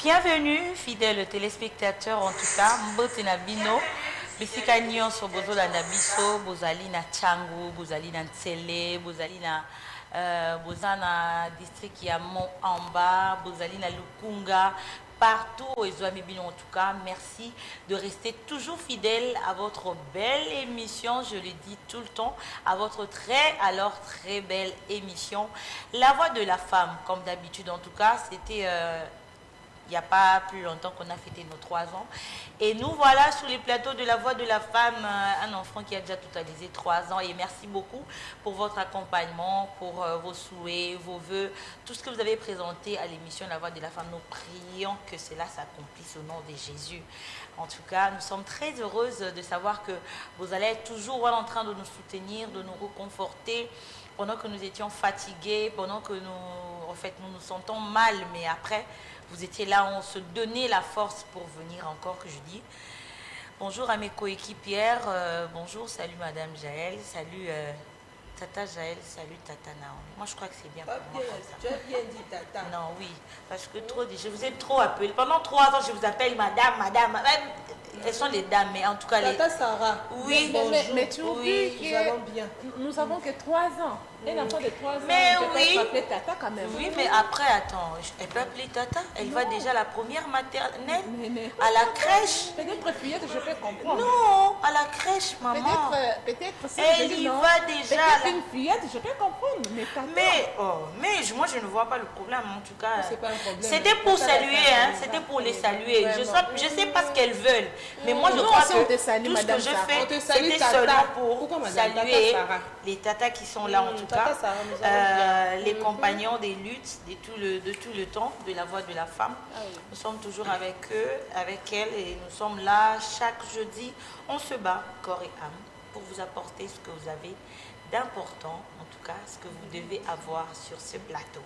Bienvenue, fidèles téléspectateurs, en tout cas, Mbote na bino, bisika nyonso bozola na biso, bozali na Tchangu, bozali na Ntsele, bozali na bozana district ya Mont-en-Bas, bozali na Lukunga, partout aux Bino en tout cas, merci de rester toujours fidèle à votre belle émission, je le dis tout le temps, à votre très belle émission, La Voix de la Femme, comme d'habitude en tout cas, c'était... il n'y a pas plus longtemps qu'on a fêté nos 3 ans. Et nous voilà sur les plateaux de La Voix de la Femme, un enfant qui a déjà totalisé 3 ans. Et merci beaucoup pour votre accompagnement, pour vos souhaits, vos voeux, tout ce que vous avez présenté à l'émission La Voix de la Femme. Nous prions que cela s'accomplisse au nom de Jésus. En tout cas, nous sommes très heureuses de savoir que vous allez être toujours en train de nous soutenir, de nous réconforter, pendant que nous étions fatigués, pendant que nous nous sentons mal, mais après... Vous étiez là, on se donnait la force pour venir encore, que je dis. Bonjour à mes coéquipières, bonjour, salut Madame Jaël, salut Tata Jaël, salut Tata Naomi. Moi je crois que c'est bien pour moi comme ça. Tu as bien dit Tata. Non, oui, parce que je vous ai trop appelé. Pendant 3 ans, je vous appelle Madame. Elles sont les dames, mais en tout cas... Tata Sarah. Oui, mais tu oublies nous allons bien. Nous avons que 3 ans. Un enfant de 3 ans, mais elle oui. peut appeler Tata quand même. Oui, mais après, attends, elle peut appeler Tata. Elle va déjà à la première maternelle, Mais à la crèche. peut-être fillette, je peux comprendre. Non, à la crèche, maman. Peut-être si Elle je dis y non, va déjà. peut-être une fillette, je peux comprendre. Mais Tata... Mais moi, je ne vois pas le problème, en tout cas. C'est pas un problème. C'était pour Tata, saluer, Tata, hein. C'était pour les saluer. Vraiment. Je sais pas ce qu'elles veulent. Mais moi, je Nous crois aussi, on que te salue, tout ce que Madame je Sarah. fais, On te salue, c'était Tata. seulement pour Pourquoi, Madame saluer Tata Sarah? les tatas qui sont là, en tout Tata cas. Sarah, nous allons bien. Les compagnons des luttes de tout le temps de La Voix de la Femme. Nous sommes toujours avec eux, avec elles, et nous sommes là chaque jeudi. On se bat corps et âme pour vous apporter ce que vous avez d'important, en tout cas ce que vous devez avoir sur ce plateau.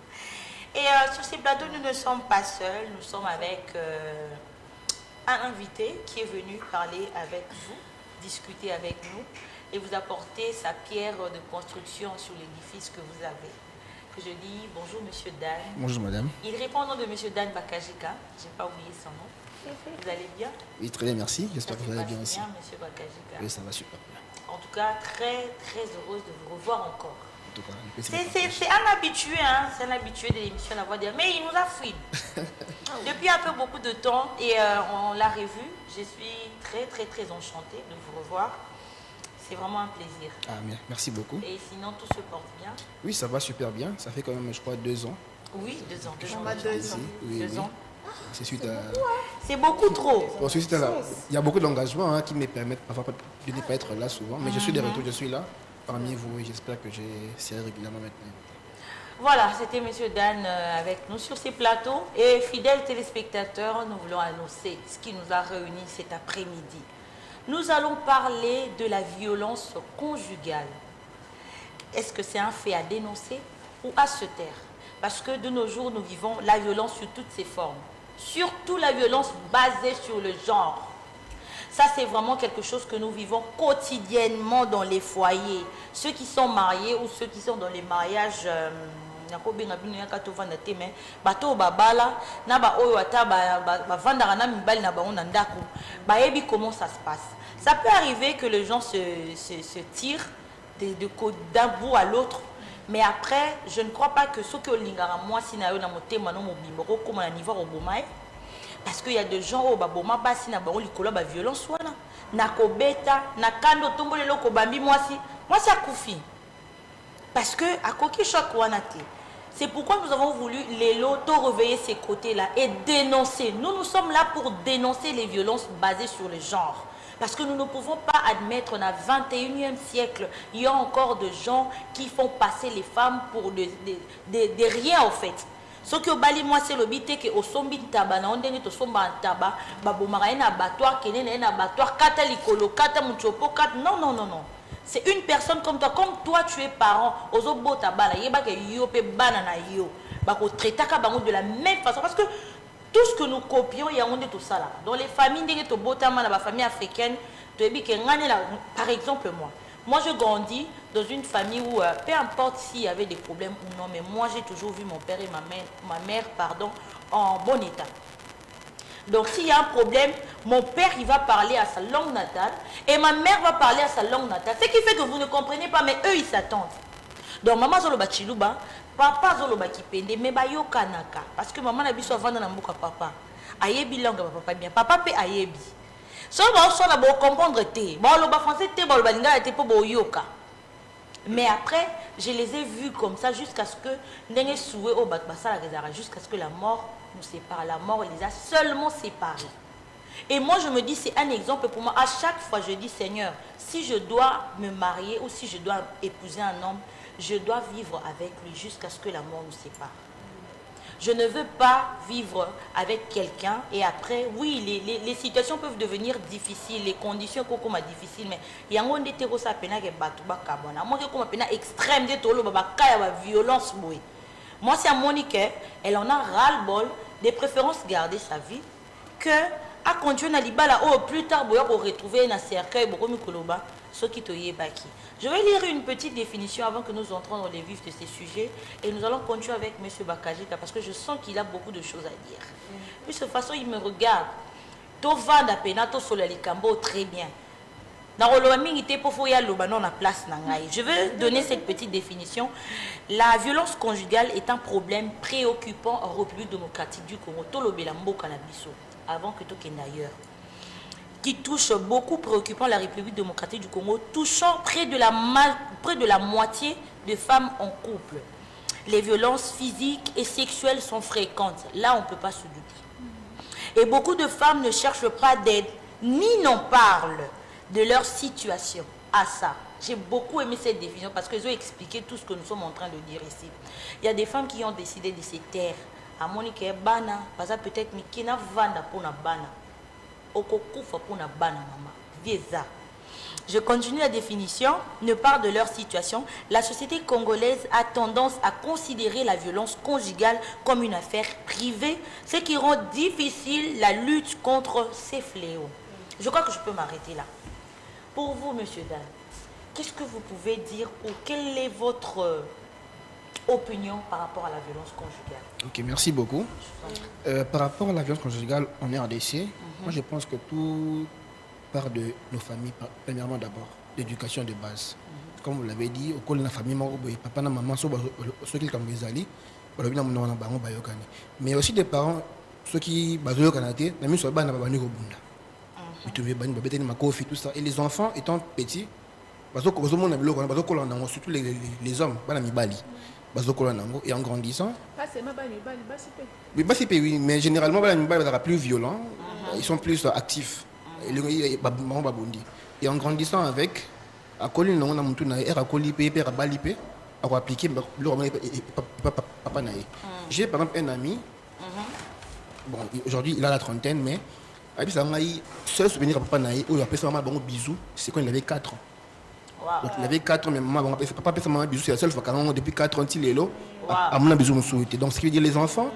Et sur ce plateau, nous ne sommes pas seuls, nous sommes avec un invité qui est venu parler avec vous, discuter avec nous et vous apporter sa pierre de construction sur l'édifice que vous avez. Que je dis bonjour Monsieur Dan. Bonjour madame. Il répond au nom de Monsieur Dan Bakajika, je n'ai pas oublié son nom. Vous allez bien? Oui, très bien, merci. J'espère que vous allez bien aussi. aussi. Monsieur Bakajika. Oui, ça va super bien. En tout cas, très heureuse de vous revoir encore. En tout cas, c'est un habitué, hein? C'est un habitué de l'émission La Voix de la Femme. Mais il nous a fui. Depuis un peu beaucoup de temps et on l'a revu. Je suis très enchantée de vous revoir. C'est vraiment un plaisir. Ah, merci beaucoup. Et sinon, tout se porte bien? Oui, ça va super bien. Ça fait quand même, je crois, 2 ans. Oui, 2 ans. 2 ans. On a 2 ans. Oui, 2 ans. C'est suite à... C'est beaucoup trop. Bon, suite à il y a beaucoup d'engagements qui me permettent parfois de ne pas être là souvent. Mais je suis de retour, je suis là parmi vous et j'espère que je serai régulièrement maintenant. Voilà, c'était Monsieur Dan avec nous sur ces plateaux. Et fidèles téléspectateurs, nous voulons annoncer ce qui nous a réunis cet après-midi. Nous allons parler de la violence conjugale. Est-ce que c'est un fait à dénoncer ou à se taire? Parce que de nos jours, nous vivons la violence sous toutes ses formes. Surtout la violence basée sur le genre. Ça, c'est vraiment quelque chose que nous vivons quotidiennement dans les foyers. Ceux qui sont mariés ou ceux qui sont dans les mariages... comment ça se passe. Ça peut arriver que les gens se tirent d'un bout à l'autre, mais après, je ne crois pas que ce que lingara moi si na yo na motema no mobimbo comme na niveau obomai parce qu'il y a des gens au baboma basi na ba likolo ba violence wana na kobeta na kando tombole loko bambi moi si akufi parce que akoki choc wana te. C'est pourquoi nous avons voulu les lotos réveiller ces côtés-là et dénoncer. Nous sommes là pour dénoncer les violences basées sur le genre. Parce que nous ne pouvons pas admettre, on a 21e siècle, il y a encore des gens qui font passer les femmes pour des rien en fait. Ce que bali moi c'est le bité que au sombi taba na ondeni to somba taba babomara na abattoir kenene na abattoir kata likolo kata muchopo kata non. C'est une personne comme toi tu es parent ozo bota bala yeba ke yo pe bana na yo bako traiter ka bango de la même façon parce que tout ce que nous copions, il y a tout ça là. Dans les familles, dans la famille africaine, par exemple moi je grandis dans une famille où, peu importe s'il y avait des problèmes ou non, mais moi j'ai toujours vu mon père et ma mère en bon état. Donc s'il y a un problème, mon père il va parler à sa langue natale et ma mère va parler à sa langue natale. Ce qui fait que vous ne comprenez pas, mais eux ils s'attendent. Donc maman zoloba chiluba, papa zoloba kipende, mais ba yokanaka. Parce que maman n'a biso vendre na mboka papa. Ayebi langue papa bien. Papa pe ayebi. So ba so na bo comprendre te. Ba loba français te, ba loba lingala te po bo yoka. Mais après, je les ai vus comme ça jusqu'à ce que ndenge soué au bakbasa la jusqu'à ce que la mort nous sépare. La mort les a seulement séparés. Et moi je me dis c'est un exemple pour moi. À chaque fois je dis Seigneur, si je dois me marier ou si je dois épouser un homme, je dois vivre avec lui jusqu'à ce que la mort nous sépare. Je ne veux pas vivre avec quelqu'un et après, oui, les situations peuvent devenir difficiles, les conditions sont difficiles, mais il y a un monde qui est extrême, violence. Moi, c'est à Monique, elle en a ras-le-bol, de préférence garder sa vie, que à continuer à libala oh plus tard pour retrouver un cercueil ce qui te baki. Je vais lire une petite définition avant que nous entrons dans les vifs de ces sujets et nous allons continuer avec M. Bakajika parce que je sens qu'il a beaucoup de choses à dire. De toute façon, il me regarde. Tovanda penato solalikambo très bien. Je vais donner cette petite définition. La violence conjugale est un problème préoccupant en République démocratique du Congo. Avant que tout ailleurs. Qui touche beaucoup, préoccupant la République démocratique du Congo, touchant près de la moitié de femmes en couple. Les violences physiques et sexuelles sont fréquentes. Là, on ne peut pas se douter. Et beaucoup de femmes ne cherchent pas d'aide, ni n'en parlent de leur situation. À ça, j'ai beaucoup aimé cette définition parce qu'ils ont expliqué tout ce que nous sommes en train de dire ici. Il y a des femmes qui ont décidé de se taire. À Monique, bana, parce que peut-être, mais qui n'a vanda pour na bana. Je continue la définition, ne parle de leur situation. La société congolaise a tendance à considérer la violence conjugale comme une affaire privée, ce qui rend difficile la lutte contre ces fléaux. Je crois que je peux m'arrêter là. Pour vous, monsieur Dan, qu'est-ce que vous pouvez dire ou quelle est votre opinion par rapport à la violence conjugale? Ok, merci beaucoup. Par rapport à la violence conjugale en RDC, moi je pense que tout part de nos familles, premièrement d'abord, l'éducation de base. Comme vous l'avez dit, au col de la famille, papa et maman sont ceux qui sont les mais aussi des parents, ceux qui sont et les enfants étant petits, surtout les hommes, et en grandissant, oui, mais généralement plus violents, ils sont plus actifs. Et en grandissant avec, j'ai par exemple un ami, bon, aujourd'hui il a la trentaine, mais seul souvenir à papa naï, où il appelait ça maman bisous, c'est quand il avait 4 ans. Wow. Donc il avait 4 ans, mais maman papa appelait ça maman bisous, c'est la seule fois quand depuis 4 ans il est là, à mon bisou me souhaite. Donc ce qui veut dire les enfants,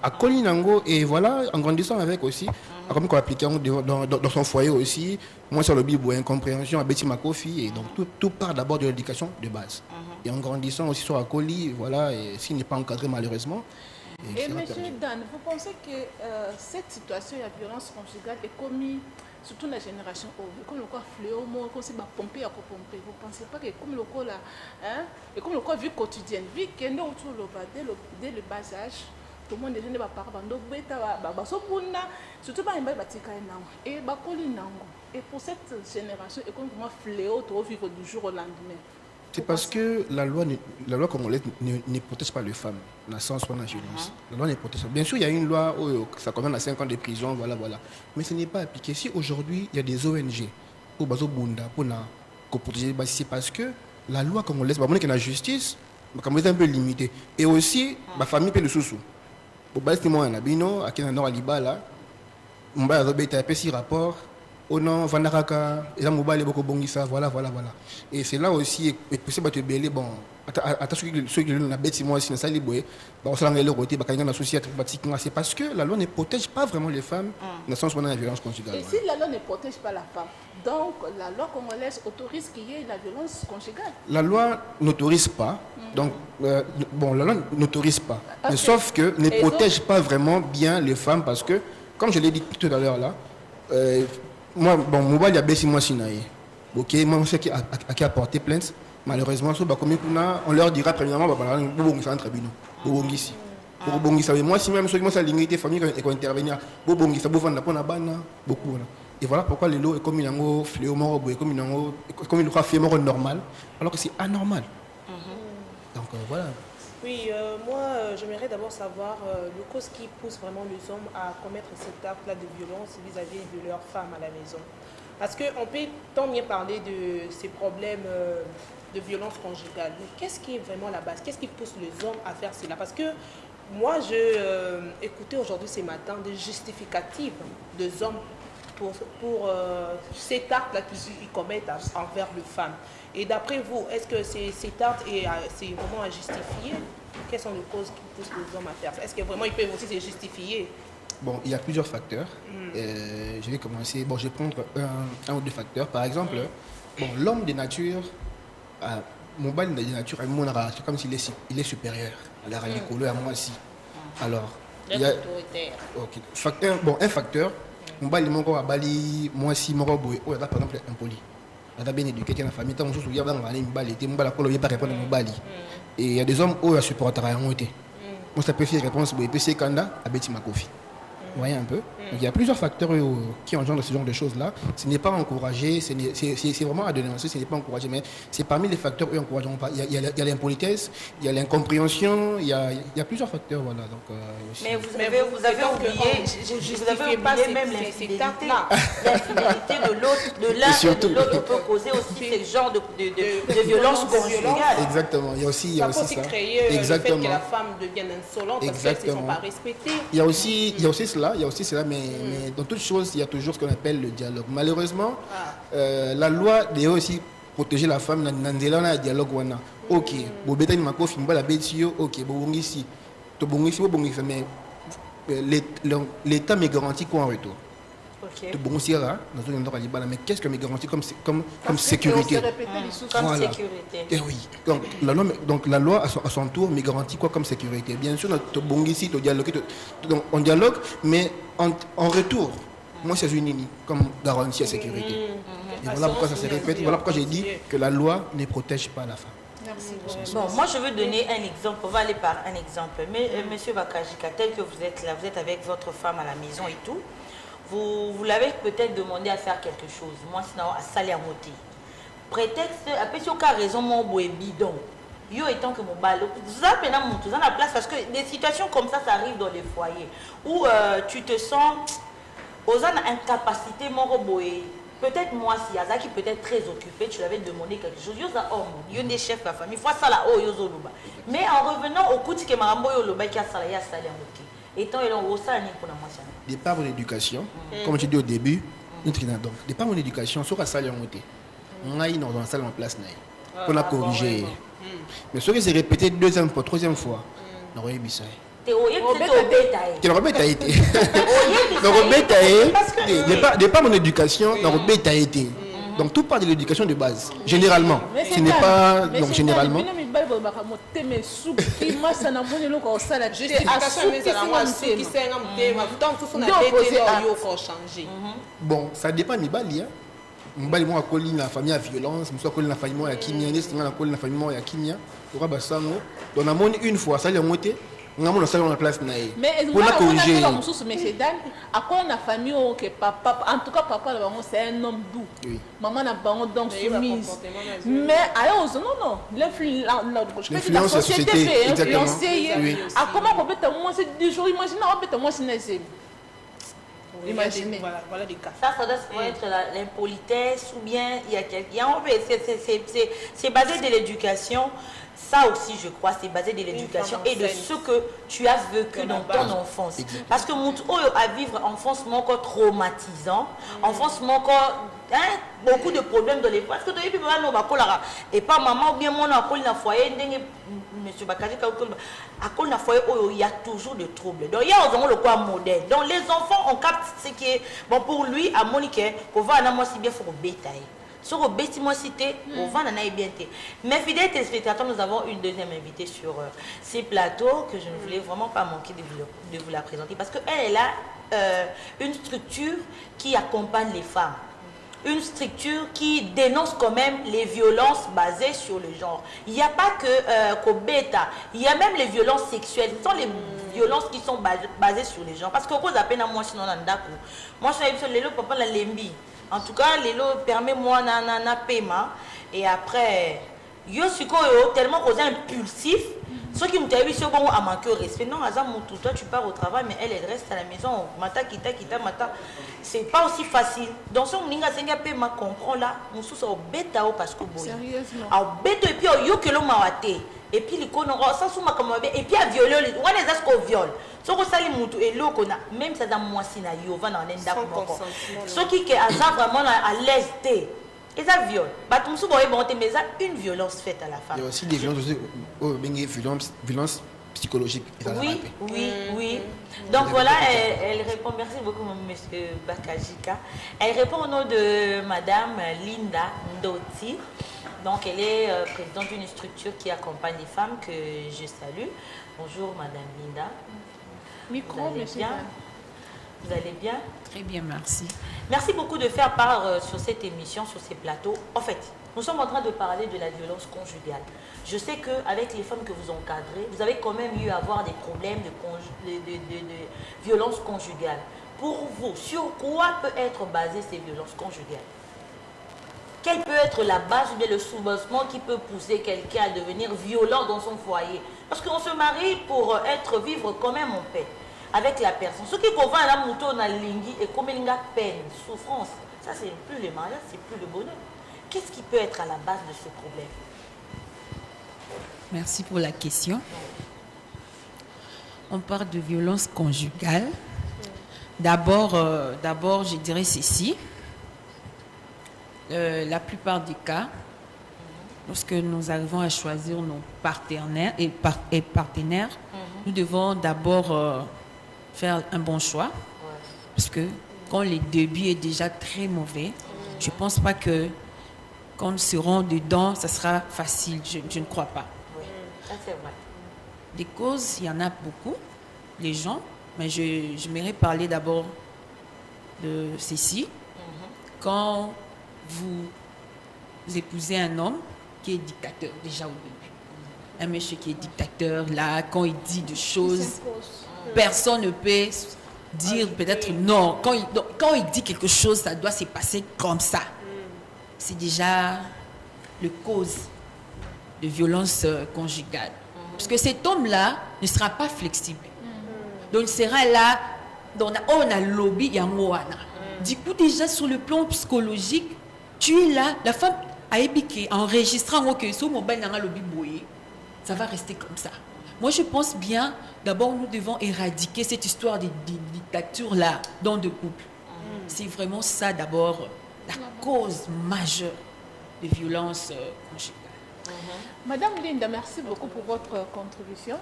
à Kolinango, et voilà, en grandissant avec aussi, comme qu'on appliquait dans son foyer aussi, moi sur le bible, incompréhension, à Betty Makofi, et donc tout part d'abord de l'éducation de base. Et en grandissant aussi sur Akoli, voilà, et s'il n'est pas encadré malheureusement. Et M. Dan, vous pensez que cette situation de violence conjugale est commise surtout dans la génération comme le quoi fléau, comme c'est pomper à pomper. Vous ne pensez pas que comme le quoi là, hein, et comme le quoi vie quotidienne, vie qui est autour dès le bas âge, tout le monde déjà ne va pas parler surtout pas un et et pour cette génération, et comme moi fléau, tu vas vivre du jour au lendemain. C'est parce que la loi congolaise ne protège pas les femmes, la sens ou la violence. La loi ne protège pas. Bien sûr, il y a une loi où ça condamne à 5 ans de prison, voilà. Mais ce n'est pas appliqué. Si aujourd'hui, il y a des ONG pour protéger, c'est parce que la loi congolaise, la justice, est un peu limitée. Et aussi, la famille peut le sous-sous. Pour moi, à Nabino, à Kenano, à Libala, on va avoir un rapport. oh non, Vandaraka, et là, Mobile, beaucoup bongisa, voilà. Et c'est là aussi, et possible de te bêler, bon, attends, ceux qui ont bête, si moi, si ça les boy, on s'en va le côté, c'est parce que la loi ne protège pas vraiment les femmes dans le sens où on a la violence conjugale. Et si la loi ne protège pas la femme, donc la loi congolaise autorise qu'il y ait la violence conjugale. La loi n'autorise pas, donc, bon, la loi n'autorise pas, mais sauf que ne protège pas vraiment bien les femmes parce que, comme je l'ai dit tout à l'heure là, moi, bon, Mobile, il y a baissé moi Sinaï. Ok, moi, je sais qui a porté plainte. Malheureusement, on leur dira premièrement, c'est un tribunal. Moi, si même ça l'unité famille et qu'on intervenir, beaucoup. Et voilà pourquoi les lots est comme une fléau mort, comme une fait mort normal, alors que c'est anormal. Donc voilà. Oui, moi, j'aimerais d'abord savoir le cause qui pousse vraiment les hommes à commettre cet acte-là de violence vis-à-vis de leurs femmes à la maison. Parce qu'on peut tant bien parler de ces problèmes de violence conjugale, mais qu'est-ce qui est vraiment la base? Qu'est-ce qui pousse les hommes à faire cela? Parce que moi, j'ai écouté aujourd'hui, ce matin, des justificatifs des hommes pour cet acte-là qu'ils commettent envers les femmes. Et d'après vous, est-ce que cet acte c'est vraiment à justifier? Quelles sont les causes qui poussent les hommes à faire ça? Est-ce que vraiment ils peuvent aussi se justifier? Bon, il y a plusieurs facteurs. Je vais commencer. Bon, je vais prendre un ou deux facteurs. Par exemple, bon, l'homme de nature, mon bal de nature, c'est comme s'il est supérieur à la radicolo à moi aussi. Alors, il y a facteur. Bon, un facteur. Mon bal, moi aussi, mon robot, par exemple, impoli. On a bien éduqué dans la famille. Tant que je suis là, et il y a des hommes qui supportent rien. Moi, ça peut faire réponse, mais c'est Kanda, à Betty Makofi. Vous voyez un peu. Donc, il y a plusieurs facteurs qui engendrent ce genre de choses-là. Ce n'est pas encouragé, c'est vraiment à dénoncer, ce n'est pas encouragé, mais c'est parmi les facteurs qui n'encourageront pas. Il y a l'impolitesse, il y a l'incompréhension, il y a plusieurs facteurs. Voilà, donc, mais vous avez oublié même l'infidélité. L'infidélité de l'un et de l'autre peut causer aussi ce genre de violence conjugale. Exactement, il y a aussi ça. Ça peut aussi créer le fait que la femme devienne insolente parce qu'elles ne sont pas respectées. Il y a aussi cela, mais dans toute chose, il y a toujours ce qu'on appelle le dialogue. Malheureusement, la loi doit aussi protéger la femme dans le dialogue. Ok, mais l'État me garantit quoi en retour? Mais qu'est-ce que me garantit comme sécurité? Comme sécurité. Et oui. Donc la loi à son tour me garantit quoi comme sécurité? Bien sûr, on dialogue, mais en retour, moi c'est une ligne comme garantie à sécurité. Et voilà pourquoi ça se répète. Voilà pourquoi j'ai dit que la loi ne protège pas la femme. Merci. Bon, moi je veux donner un exemple. On va aller par un exemple. Mais Monsieur Bakajika, tel que vous êtes là, vous êtes avec votre femme à la maison et tout. Vous l'avez peut-être demandé à faire quelque chose. Moi, sinon, à saler à monter. Prétexte, après, si aucun raison, mon boé bidon. Yo étant que mon ballon. Vous avez la place parce que des situations comme ça arrive dans les foyers où tu te sens aux incapacité, mon boé. Peut-être moi, si Yazaki peut être très occupé, tu l'avais demandé quelque chose. Il y a des chefs de la famille. Fois ça là, mais en revenant au coup, tu as marambo yo loba qui a salé à saler à monter. Étant il en ça pour la moitié. De par mon éducation, comme tu dis au début, donc, de par mon éducation, sur la salle en monté, on a dans la salle en place, on a corrigé. Mais ce qui s'est répété deuxième fois, troisième fois, on aurait eu ça. Tu l'aurais bête a été. De par mon éducation, on aurait bête a été. Donc tout part de l'éducation de base, généralement. Ce n'est pas donc généralement. Bon, ça dépend de Bali. Mbali mo akoli na famille à violence, muso akoli na famille ya kimia, nesinga na akoli na famille ya kimia. Ora basango. Donc na moni une fois ça le monté. On a la place naïe. Mais pour la corriger. Mais à quoi la famille que papa, en tout cas papa c'est un homme doux. Oui. Maman n'a pas donc soumise. Mais alors non, l'influence de la société fait influencer. À comment on peut te moi c'est 2 jours imagine on peut te moi c'est imaginez. Voilà des cas. Ça doit être l'impolitesse ou bien il y a c'est basé de l'éducation. Ça aussi, je crois, c'est basé de l'éducation et de ce que tu as vécu dans ton enfance. Exactement. Parce que mon à vivre enfance encore traumatisant, enfance encore beaucoup de problèmes dans les parce que tu et pas maman ou bien mon accord na foyer monsieur Bakaji na foyer il y a toujours de troubles. Donc il y a le quoi modèle. Donc les enfants on capte ce qui est bon pour lui à Monique qu'on va en si bien faut bétail. Sur le bâtiment cité, on va en bien. Mais fidèles téléspectateurs, nous avons une deuxième invitée sur ces plateaux que je ne voulais vraiment pas manquer de vous la présenter parce qu'elle a une structure qui accompagne les femmes. Une structure qui dénonce quand même les violences basées sur le genre. Il n'y a pas que Kobeta, il y a même les violences sexuelles. Ce sont les violences qui sont basées sur les genres. Parce que vous appelez moi, sinon, moi, je suis le papa la lembi. En tout cas, Lelo permet-moi na paiement. Et après, yo suis tellement impulsif. Ceux qui me disent que bon à manquer au respect. Non, toi tu pars au travail, mais elle reste à la maison. Mata, kita, mata. C'est pas aussi facile. Donc, si on a paiement, comprend là, on sous au bêta parce que bon. Sérieusement. Alors, bêta et puis yo que l'on m'a et puis les cons ça sous ma comme et puis à violer on les a qu'on viole ce que ça les moutou et l'eau qu'on a même ça dans moi si na yo va dans l'enda ce qui est vraiment à l'aise et ça viole bah tout souvent bon mais ça une violence faite à la femme. Il y a aussi des violences violence psychologique. Oui. Donc voilà, elle répond, merci beaucoup monsieur Bakajika. Elle répond au nom de madame Linda Ndoti. Donc elle est présidente d'une structure qui accompagne les femmes que je salue. Bonjour madame Linda. Micro, monsieur. Vous allez bien? Très bien, merci. Merci beaucoup de faire part sur cette émission, sur ces plateaux. En fait, nous sommes en train de parler de la violence conjugale. Je sais qu'avec les femmes que vous encadrez, vous avez quand même eu à avoir des problèmes de violence conjugale. Pour vous, sur quoi peut être basée ces violences conjugales? Quelle peut être la base ou bien le sous-bassement qui peut pousser quelqu'un à devenir violent dans son foyer? Parce qu'on se marie pour vivre quand même en paix avec la personne. Ce qui convainc la mouton na lingi et comme il y a peine, souffrance, ça c'est plus le mariage, c'est plus le bonheur. Qu'est-ce qui peut être à la base de ce problème? Merci pour la question. On parle de violence conjugale. D'abord, je dirais ceci. La plupart des cas, lorsque nous arrivons à choisir nos partenaires, nous devons d'abord faire un bon choix. Parce que quand le début est déjà très mauvais, je ne pense pas que quand nous serons dedans, ça sera facile. Je ne crois pas. Oui, ça c'est vrai. Des causes, il y en a beaucoup, les gens, mais j'aimerais parler d'abord de ceci. Quand vous épousez un homme qui est dictateur, déjà au début. Un monsieur qui est dictateur, là, quand il dit des choses, personne ne peut dire peut-être non. Quand il dit quelque chose, ça doit se passer comme ça. C'est déjà le cause de violence conjugale. Parce que cet homme-là ne sera pas flexible. Donc il sera là, on a lobby, il y a Moana. Du coup, déjà sur le plan psychologique, tu es là, la femme a épiqué, enregistrant que ce mobile n'a lobby boyé. Ça va rester comme ça. Moi, je pense bien, d'abord, nous devons éradiquer cette histoire de dictature-là dans deux couples. C'est vraiment ça, d'abord, la cause majeure de violence conjugale. Madame Linda, merci beaucoup pour votre contribution.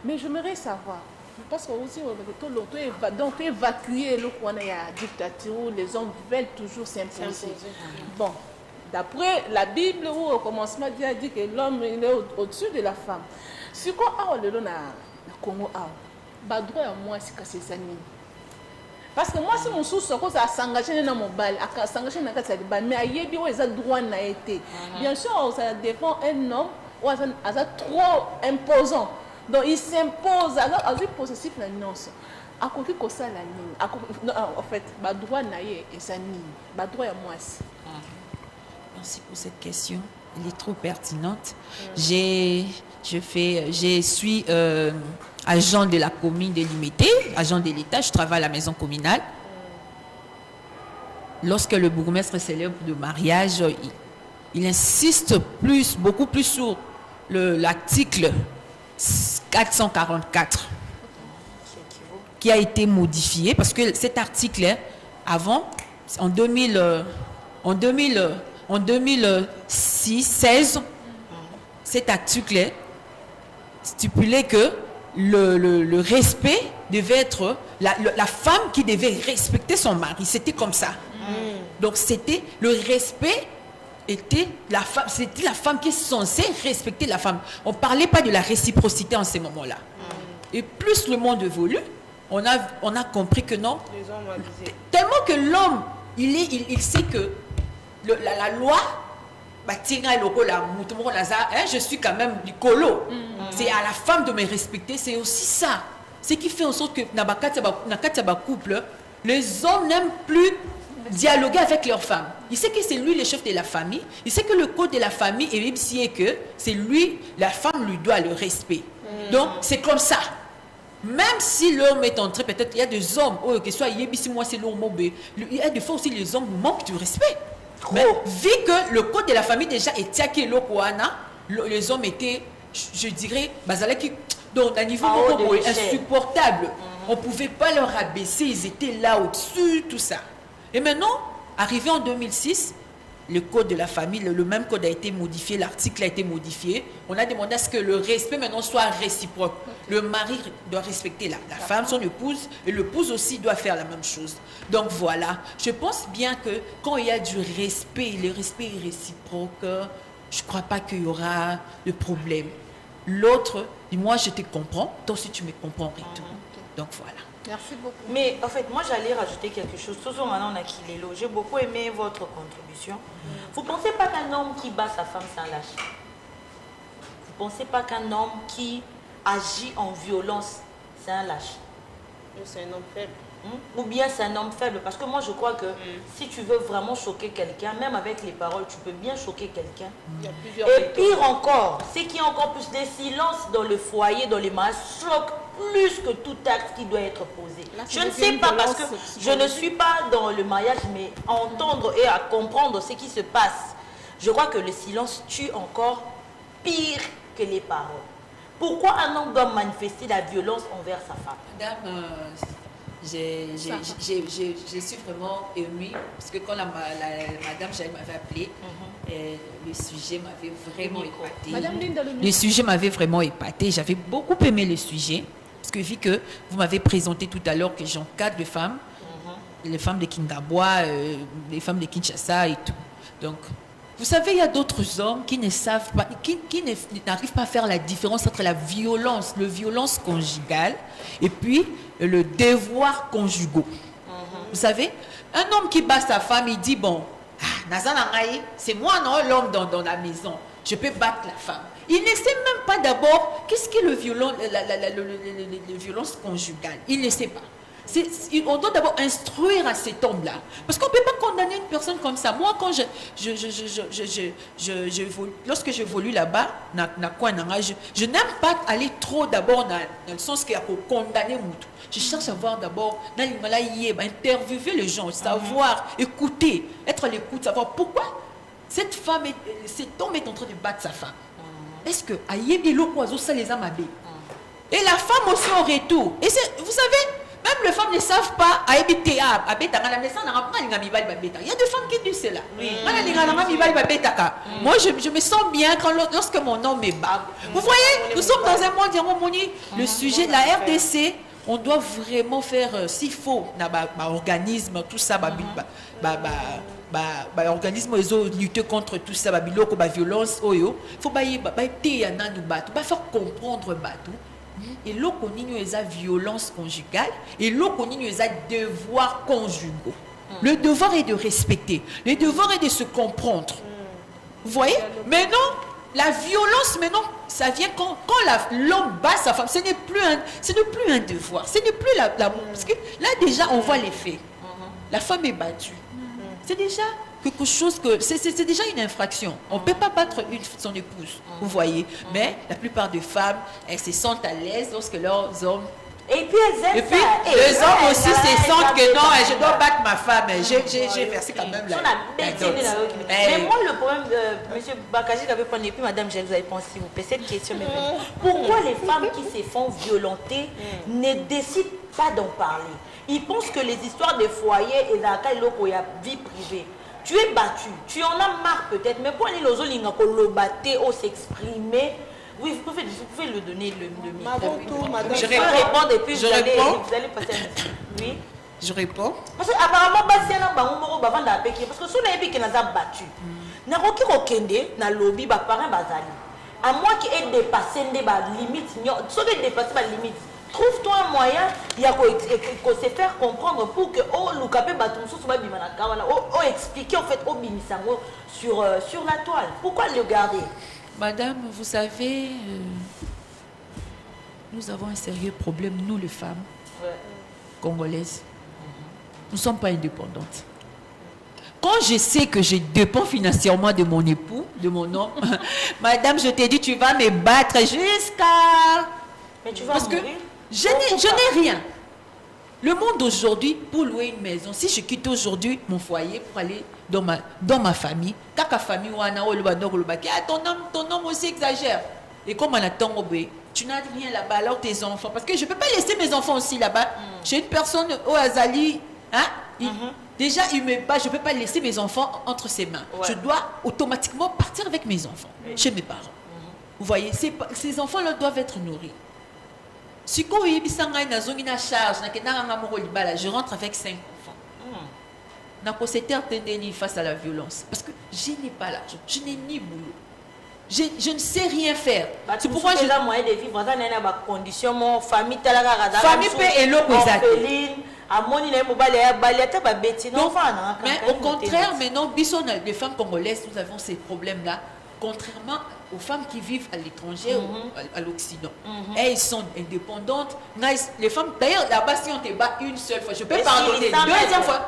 Mais j'aimerais savoir, parce que aussi, donc évacuer le coin de la dictature, les hommes veulent toujours s'imposer. Bon, d'après la Bible, où au commencement, Dieu a dit que l'homme est au-dessus de la femme. Si quoi a le long na Congo a, bah droit à moi c'est que c'est ça. Parce que moi, si mon sous ça s'engager dans mon bal, à s'engager dans le bal, mais il y a des droits n'a été. Bien sûr, ça défend un homme ou à trop imposant. Donc il s'impose à lui possessif la nuance. À côté de ça la ligne. En fait, bah droit n'a et ça nie. Bah droit à moi. Merci pour cette question. Elle est trop pertinente. Je suis agent de la commune délimitée, agent de l'État. Je travaille à la maison communale. Lorsque le bourgmestre célèbre de mariage, il insiste beaucoup plus sur l'article 444 qui a été modifié parce que cet article, avant, en 2016, cet article stipulait que le respect devait être la femme qui devait respecter son mari. C'était comme ça. Donc c'était le respect était la femme qui est censée respecter la femme. On ne parlait pas de la réciprocité en ces moments-là. Et plus le monde évolue, on a compris que non. Les hommes avisés. Tellement que l'homme, il sait que la loi, je suis quand même du colo. C'est à la femme de me respecter. C'est aussi ça. Ce qui fait en sorte que dans le couple, les hommes n'aiment plus dialoguer avec leur femme. Il sait que c'est lui le chef de la famille. Il sait que le code de la famille est que c'est lui, la femme lui doit le respect. Donc c'est comme ça. Même si l'homme est entré, peut-être il y a des hommes, que ce soit moi c'est l'homme, il y a des fois aussi les hommes manquent du respect. Mais vu que le code de la famille déjà est tiaké les hommes étaient, je dirais, donc à un niveau insupportable. On ne pouvait pas leur abaisser, ils étaient là au-dessus, tout ça. Et maintenant, arrivé en 2006, le code de la famille, le même code a été modifié, l'article a été modifié. On a demandé à ce que le respect maintenant soit réciproque. Le mari doit respecter la femme, son épouse, et l'épouse aussi doit faire la même chose. Donc voilà, je pense bien que quand il y a du respect, le respect est réciproque, je ne crois pas qu'il y aura de problème. L'autre, moi je te comprends, toi aussi tu me comprends et tout. Donc voilà. Merci beaucoup. Mais en fait, moi j'allais rajouter quelque chose. Toujours maintenant on a Kilelo. J'ai beaucoup aimé votre contribution. Vous ne pensez pas qu'un homme qui bat sa femme, c'est un lâche? Vous ne pensez pas qu'un homme qui agit en violence, c'est un lâche? C'est un homme faible. Ou bien c'est un homme faible? Parce que moi je crois que si tu veux vraiment choquer quelqu'un, même avec les paroles, tu peux bien choquer quelqu'un. Et pire encore, ce qui est encore plus, les silences dans le foyer, dans les mariages, choquent plus que tout acte qui doit être posé. Là, je ne sais pas parce que je ne suis pas dans le mariage, mais à entendre et à comprendre ce qui se passe, je crois que le silence tue encore pire que les paroles. Pourquoi un homme doit manifester la violence envers sa femme? Madame, je suis vraiment émue parce que quand Madame Jaël m'avait appelé, le sujet m'avait vraiment épaté. Madame Linda, le sujet m'avait vraiment épaté. J'avais beaucoup aimé le sujet parce que vu que vous m'avez présenté tout à l'heure que j'encadre les femmes de Kingabois, les femmes de Kinshasa et tout. Donc, vous savez, il y a d'autres hommes qui ne savent pas, qui n'arrivent pas à faire la différence entre la violence conjugale et puis le devoir conjugal. Vous savez, un homme qui bat sa femme, il dit, bon, c'est moi, non, l'homme dans la maison. Je peux battre la femme. Il ne sait même pas d'abord qu'est-ce qu'est le violence conjugale. Il ne sait pas. On doit d'abord instruire à cet homme-là. Parce qu'on ne peut pas condamner une personne comme ça. Moi, quand lorsque j'évolue là-bas, je n'aime pas aller trop d'abord dans le sens qu'il y a pour condamner Moutou. Je cherche à voir d'abord, interviewer les gens, savoir, écouter, être à l'écoute, savoir pourquoi cet homme est en train de battre sa femme. Est-ce que ça les a mabé? Et la femme aussi en retour. Et vous savez, même les femmes ne savent pas à habiter à Beta. Il y a des femmes qui disent cela. Moi, je me sens bien lorsque mon homme me bat. Vous voyez, nous sommes dans un monde, le sujet de la RDC, on doit vraiment faire, s'il faut, organisme, tout ça, organisme lutter contre tout ça, violence, il faut faire comprendre et là qu'on y a violence conjugale et là qu'on y a devoir conjugaux. Le devoir est de respecter, le devoir est de se comprendre. Vous voyez? Maintenant, la violence, maintenant, ça vient quand l'homme bat sa femme. Ce n'est plus un devoir, ce n'est plus parce que là déjà on voit les faits. La femme est battue. C'est déjà quelque chose c'est déjà une infraction. On ne peut pas battre son épouse, vous voyez. Mais la plupart des femmes, elles se sentent à l'aise lorsque leurs hommes Et puis elles aiment Et puis, ça. les hommes aussi se se sentent que non, je dois battre ma femme. J'ai versé quand même la Mais moi, le problème, monsieur Bakaji avait parlé, puis madame, je vous avais pensé, s'il vous plaît, cette question. Pourquoi les femmes qui se font violenter ne décident pas d'en parler? Ils pensent que les histoires de foyer et dans la vie privée, tu es battu, tu en as marre peut-être, mais pour aller aux linga le battre ou s'exprimer, oui, vous pouvez le donner le micro. Avant tout, madame, Je réponds et puis vous allez passer un... Oui. Je réponds. Parce que apparemment, parce que si on a dit qu'on a battu, na roki rokende na lobby ba parents bazali. À moins qu'il ait dépassé des limites, si on a dépassé la limite, trouve-toi un moyen il y a se faire comprendre pour que le capé batum sous ba bimana kawana expliquer en fait au bimisango sur la toile. Pourquoi le garder? Madame, vous savez, nous avons un sérieux problème, nous les femmes congolaises. Nous ne sommes pas indépendantes. Quand je sais que je dépends financièrement de mon époux, de mon homme, madame, je t'ai dit, tu vas me battre jusqu'à... Mais tu vas Parce que mourir. je n'ai rien. Le monde d'aujourd'hui, pour louer une maison, si je quitte aujourd'hui mon foyer pour aller dans ma famille, ta famille, ton homme aussi exagère. Et comme on attend, tu n'as rien là-bas, alors tes enfants. Parce que je ne peux pas laisser mes enfants aussi là-bas. J'ai une personne au Azali, déjà il me bat, je ne peux pas laisser mes enfants entre ses mains. Ouais. Je dois automatiquement partir avec mes enfants, chez mes parents. Vous voyez, ces enfants-là doivent être nourris. Si je rentre avec 5 enfants. Face à la violence. Parce que je n'ai pas l'argent. Je n'ai ni boulot. Je ne sais rien faire. C'est pourquoi je... moyen de vivre dans des conditions, famille, famille peut et l'eau mais au contraire, maintenant, les femmes congolaises, nous avons ces problèmes-là. Contrairement aux femmes qui vivent à l'étranger ou à l'Occident. Elles sont indépendantes. Les femmes, d'ailleurs, là-bas, si on te bat une seule fois, je peux pardonner. Deuxième fois.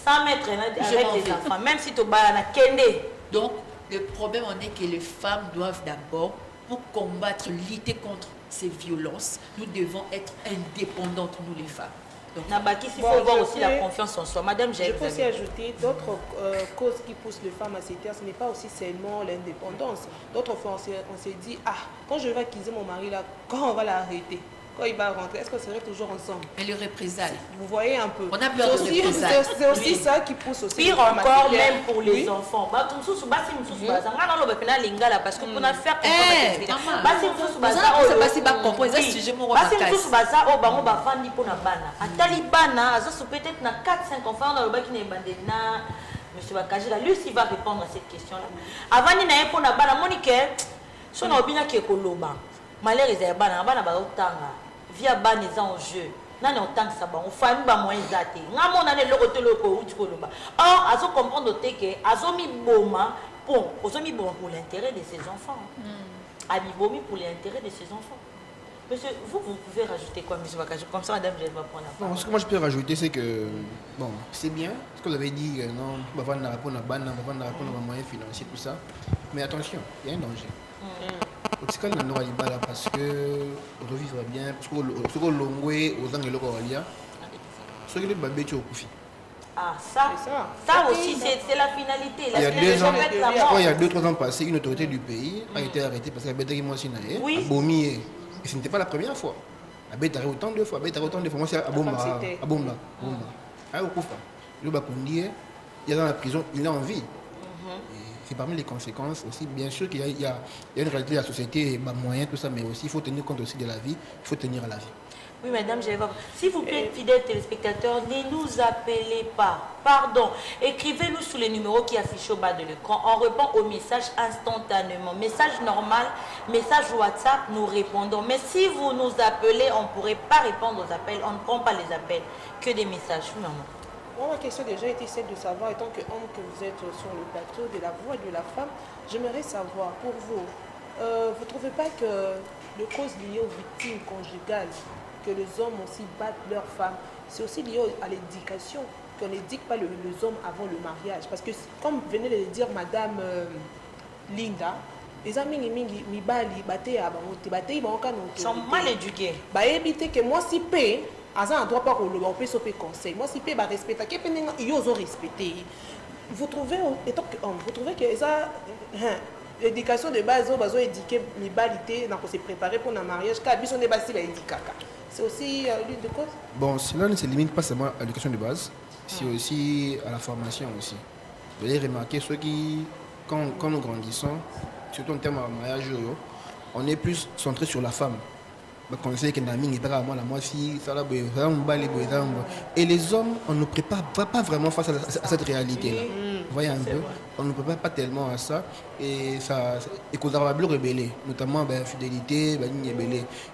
100 mètres avec les enfants, même si tu bats à Kende. Donc, le problème en est que les femmes doivent d'abord, pour combattre, lutter contre ces violences, nous devons être indépendantes, nous les femmes. Donc, il faut voir aussi la confiance en soi. Madame, je peux aussi ajouter d'autres causes qui poussent les femmes à se taire. Ce n'est pas aussi seulement l'indépendance. D'autres fois, on s'est dit, quand je vais acquiser mon mari là, quand on va l'arrêter, quand il va rentrer, est-ce qu'on serait toujours ensemble? Et le représailles. Vous voyez un peu. On a peur de représailles. C'est aussi ça qui pousse aussi. Pire encore, même pour les enfants. Parce que pour faire Monsieur Bakajila, lui aussi va répondre à cette question-là. Avant de n'aller pour la bana, Monique, son opinion qui est koloba. Malheur est à bana, bana ba otanga. Via ban les en jeu. Nan on tang ça ba, on famille ba moins zate. Ngamo na ne lokote loko uti koloba. Or, azo comprendre que azo mi boma pour, azo mi boma pour l'intérêt de ses enfants. Ami bomi pour l'intérêt de ses enfants. Monsieur, vous pouvez rajouter quoi, monsieur Bakaji? Comme ça, madame, je vais pas prendre la parole. Ce que moi je peux rajouter, c'est que, bon, c'est bien, ce que vous avez dit, non, on va vendre un moyen financier, tout ça. Mais attention, il y a un danger. Au Tikal, on aura là parce que revivre bien, parce que ce que l'on aux angles locaux, ce que le babé tu au Koufi. Ah, ça aussi, c'est la finalité. Il y a 2 ans, il y a 2-3 ans passés, une autorité du pays a été arrêtée parce qu'elle avait été à Bomi. Et ce n'était pas la première fois. Elle a été arrêtée autant de fois. Moi, c'est à Bomba. À Okoufa. Le Bakoundie, il est dans la prison, il a envie. C'est parmi les conséquences aussi. Bien sûr qu'il y a une réalité de la société, moyen, tout ça, mais aussi il faut tenir compte aussi de la vie, il faut tenir à la vie. Oui, madame, s'il vous plaît, fidèles téléspectateurs, ne nous appelez pas. Pardon. Écrivez-nous sous les numéros qui affichent au bas de l'écran. On répond aux messages instantanément. Message normal, message WhatsApp, nous répondons. Mais si vous nous appelez, on ne pourrait pas répondre aux appels. On ne prend pas les appels, que des messages. Oui, maman. Moi, ma question déjà était celle de savoir, étant que homme que vous êtes sur le plateau de la voix de la femme, j'aimerais savoir, pour vous, vous ne trouvez pas que les causes liées aux victimes conjugales, que les hommes aussi battent leurs femmes, c'est aussi lié à l'éducation, qu'on n'éduque pas les hommes avant le mariage. Parce que, comme venait de le dire Madame Linda, eza mingi mibali bateya bango te bateyi bango kaka na Ils sont mal éduqués. bayebi te ke mwasi mpe aza na droit mpa koloba opesa mpe conseil mwasi mpe barespectake mpe ndenge yo ozorespecte. Vous trouvez, étant que homme, vous trouvez que ça, l'éducation de base, on va éduquer l'ibalité, on se préparer pour un mariage, car on est basé c'est aussi l'une de cause. Bon, cela ne se limite pas seulement à l'éducation de base, c'est aussi à la formation aussi. Vous allez remarquer ceux qui, quand nous grandissons, surtout en termes de mariage, on est plus centré sur la femme. Et les hommes, on ne prépare pas vraiment face à cette réalité-là. Vous voyez un peu, on ne prépare pas tellement à ça. Et ça, et qu'on a rebellé, notamment fidélité,